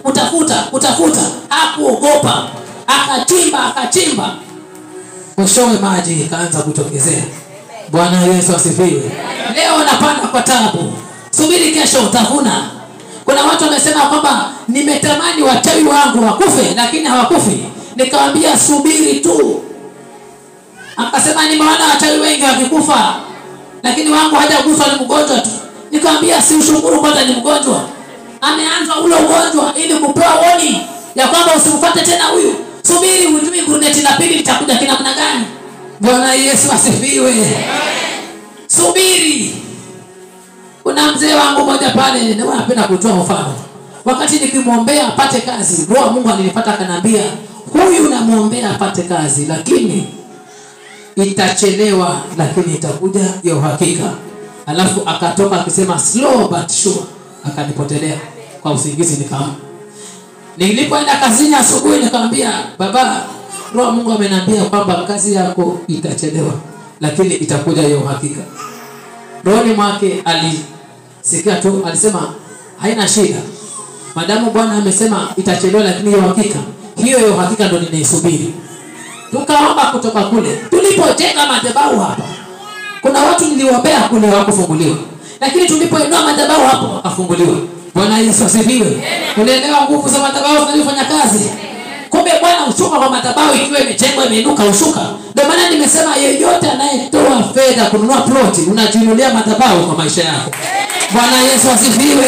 utafuta, hakuogopa. Akachimba. Mwishowe maji kaanza kutokezea. Bwana Yesu asifiwe. Leo unapanda kwa taabu. Subiri kesho utavuna. Kuna watu wamesema kwamba nimetamani wachawi wangu wakufe lakini hawakufi. Nikamwambia subiri tu. Akasema nimeona wachawi wengi wakikufa lakini wangu hajaguswa, ni mgonjwa tu. Nikamwambia si ushukuru kwanza ni mgonjwa. Ameanza ule ugonjwa ili kupewa warning ya kwamba usimfuate tena huyu. Subiri ujui guruneti la pili litakuja kinamna gani. Bwana Yesu asifiwe. Subiri. Kuna mzee wangu mmoja pale ndio anapenda kutoa mfano. Wakati nikimwombea apate kazi, Roho Mungu alinipata akaniambia, "Huyu namuombea apate kazi lakini itachelewa lakini itakuja ya uhakika." Alafu akatoka akisema slow but sure, akanipotelea kwa usingizi nikaamka. Nilipoenda kazini asubuhi nikamwambia, "Baba, Roho Mungu ameniambia kwamba kazi yako itachelewa lakini itakuja ya uhakika." Rohoni mwake alisikia tu, alisema haina shida. Madamu Bwana amesema itachelewa lakini ya uhakika, hiyo ya uhakika ndio ninaisubiri. Tukaomba kutoka kule. Tulipojenga madhabahu hapa, kuna watu niliowaombea kule hawakufunguliwa. Lakini tulipoinua madhabahu hapo wakafunguliwa. Bwana Yesu asifiwe. Unaelewa nguvu za madhabahu zinazofanya kazi. Kumbe Bwana ushuka kwa madhabahu ikiwa imejengwa imeinuka ushuka. Ndio maana nimesema yeyote anayetoa fedha kununua ploti unajinunulia madhabahu kwa maisha yako. Bwana Yesu asifiwe.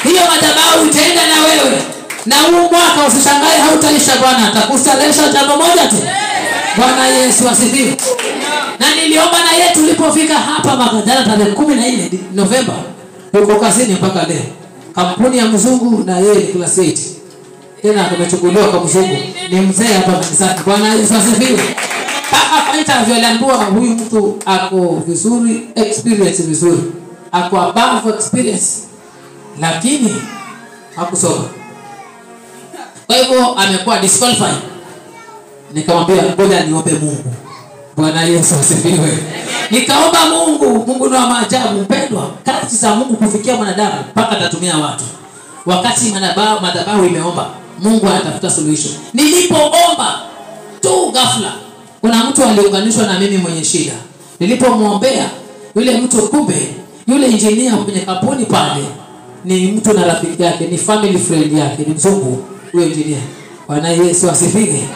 Hiyo madhabahu itaenda na wewe. Na huu mwaka usishangae hautaisha, Bwana atakustalesha jambo moja tu. Bwana Yesu asifiwe. Na niliomba na yetu tulipofika hapa Magandara tarehe 14 Novemba huko kazini mpaka leo. Kampuni ya mzungu na yeye class 8. Tena tumechukuliwa kwa mzungu. Ni mzee hapa kanisani. Bwana Yesu asifiwe. Paka kwa interview aliambiwa huyu mtu ako vizuri, experience vizuri, ako above experience, lakini hakusoma. Kwa hivyo amekuwa disqualified. Nikamwambia ngoja niombe Mungu. Bwana Yesu asifiwe. Nikaomba Mungu ni wa maajabu mpendwa. Kazi za Mungu kufikia mwanadamu mpaka atatumia watu. Wakati madhabahu imeomba, Mungu anatafuta solution. Nilipoomba tu ghafla kuna mtu aliunganishwa na mimi mwenye shida. Nilipomwombea yule mtu, kumbe yule engineer kwenye kampuni pale ni mtu na rafiki yake, ni family friend yake, ni mzungu huyo engineer. Bwana Yesu asifiwe.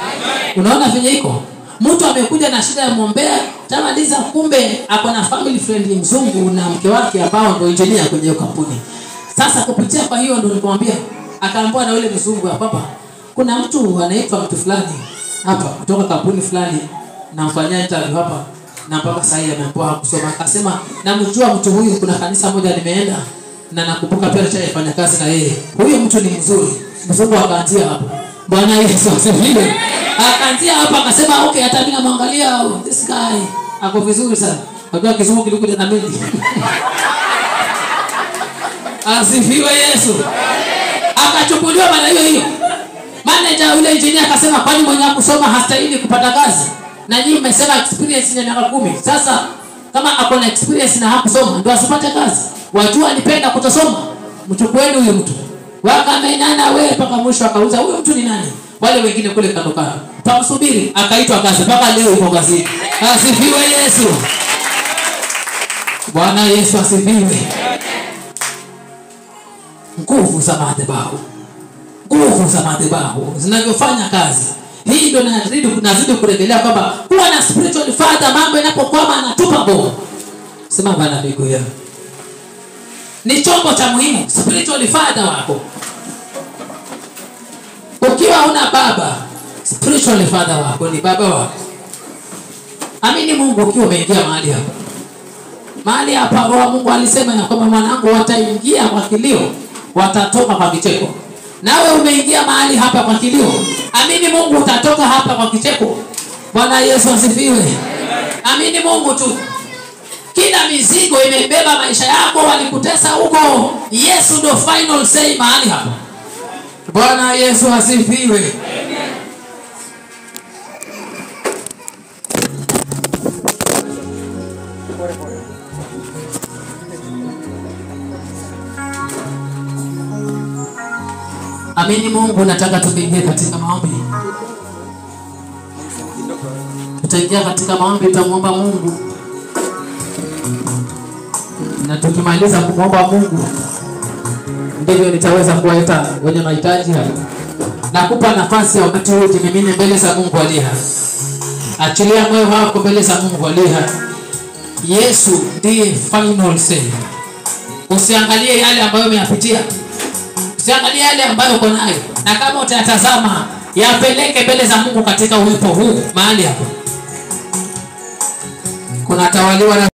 Unaona vile iko? Mtu amekuja na shida ya muombea, tamaliza kumbe ako na family friend mzungu na mke wake ambao ndio engineer kwenye hiyo kampuni. Sasa kupitia kwa hiyo ndio nikamwambia, akaambiwa na yule mzungu ya baba, kuna mtu anaitwa mtu fulani hapa kutoka kampuni fulani na mfanyia interview hapa na mpaka sasa ameambiwa kusoma. Akasema namjua mtu huyu, kuna kanisa moja nimeenda na nakumbuka pia alifanya kazi na yeye. Huyo mtu ni mzuri. Mzungu akaanzia hapo. Bwana Yesu asifiwe. Akaanzia hapo akasema okay, hata mimi namwangalia this guy ako vizuri sana. Unajua kizungu kilikuja na mimi. Asifiwe Yesu. Akachukuliwa mara hiyo. Manager yule engineer akasema kwani mwenye kusoma hastahili kupata kazi? Na nyinyi mmesema experience ni miaka 10. Sasa kama ako na experience na hakusoma ndio asipate kazi. Watu wanipenda kutosoma. Mchukueni huyo mtu. Wakamenyana wewe mpaka mwisho akauza huyo mtu ni nani? Wale wengine kule kando kando. Tukamsubiri akaitwa kazi mpaka leo yuko kazini. Asifiwe Yesu. Bwana Yesu asifiwe. Nguvu za madhabahu. Nguvu za madhabahu zinavyofanya kazi. Hii ndio nazidi kurejelea kwamba kuwa na spiritual father, mambo yanapokwama anatupa bomu. Sema bana miguu yao. Ni chombo cha muhimu spiritual father wako. Ukiwa una baba, spiritual father wako ni baba wako. Amini Mungu ukiwa umeingia mahali hapa. Mahali hapa Roho Mungu alisema ya kwamba mwanangu wataingia kwa kilio, watatoka kwa kicheko. Nawe umeingia mahali hapa kwa kilio. Amini Mungu utatoka hapa kwa kicheko. Bwana Yesu asifiwe. Amini Mungu tu. Kila mizigo imebeba maisha yako, walikutesa huko, Yesu ndo final say mahali hapa. Bwana Yesu asifiwe. Amini Mungu, nataka tuingie katika maombi. Tutaingia katika maombi, tutamuomba Mungu. Na tukimaliza kumwomba Mungu ndivyo nitaweza kuwaita wenye mahitaji hapa. Nakupa nafasi ya wakati huu jimimine mbele za Mungu aliye hai. Achilia moyo wako mbele za Mungu aliye hai. Yesu ndiye final say. Usiangalie yale ambayo umeyapitia. Usiangalie yale ambayo uko nayo. Na kama utayatazama, yapeleke mbele za Mungu katika uwepo huu mahali hapa. Kuna tawaliwa na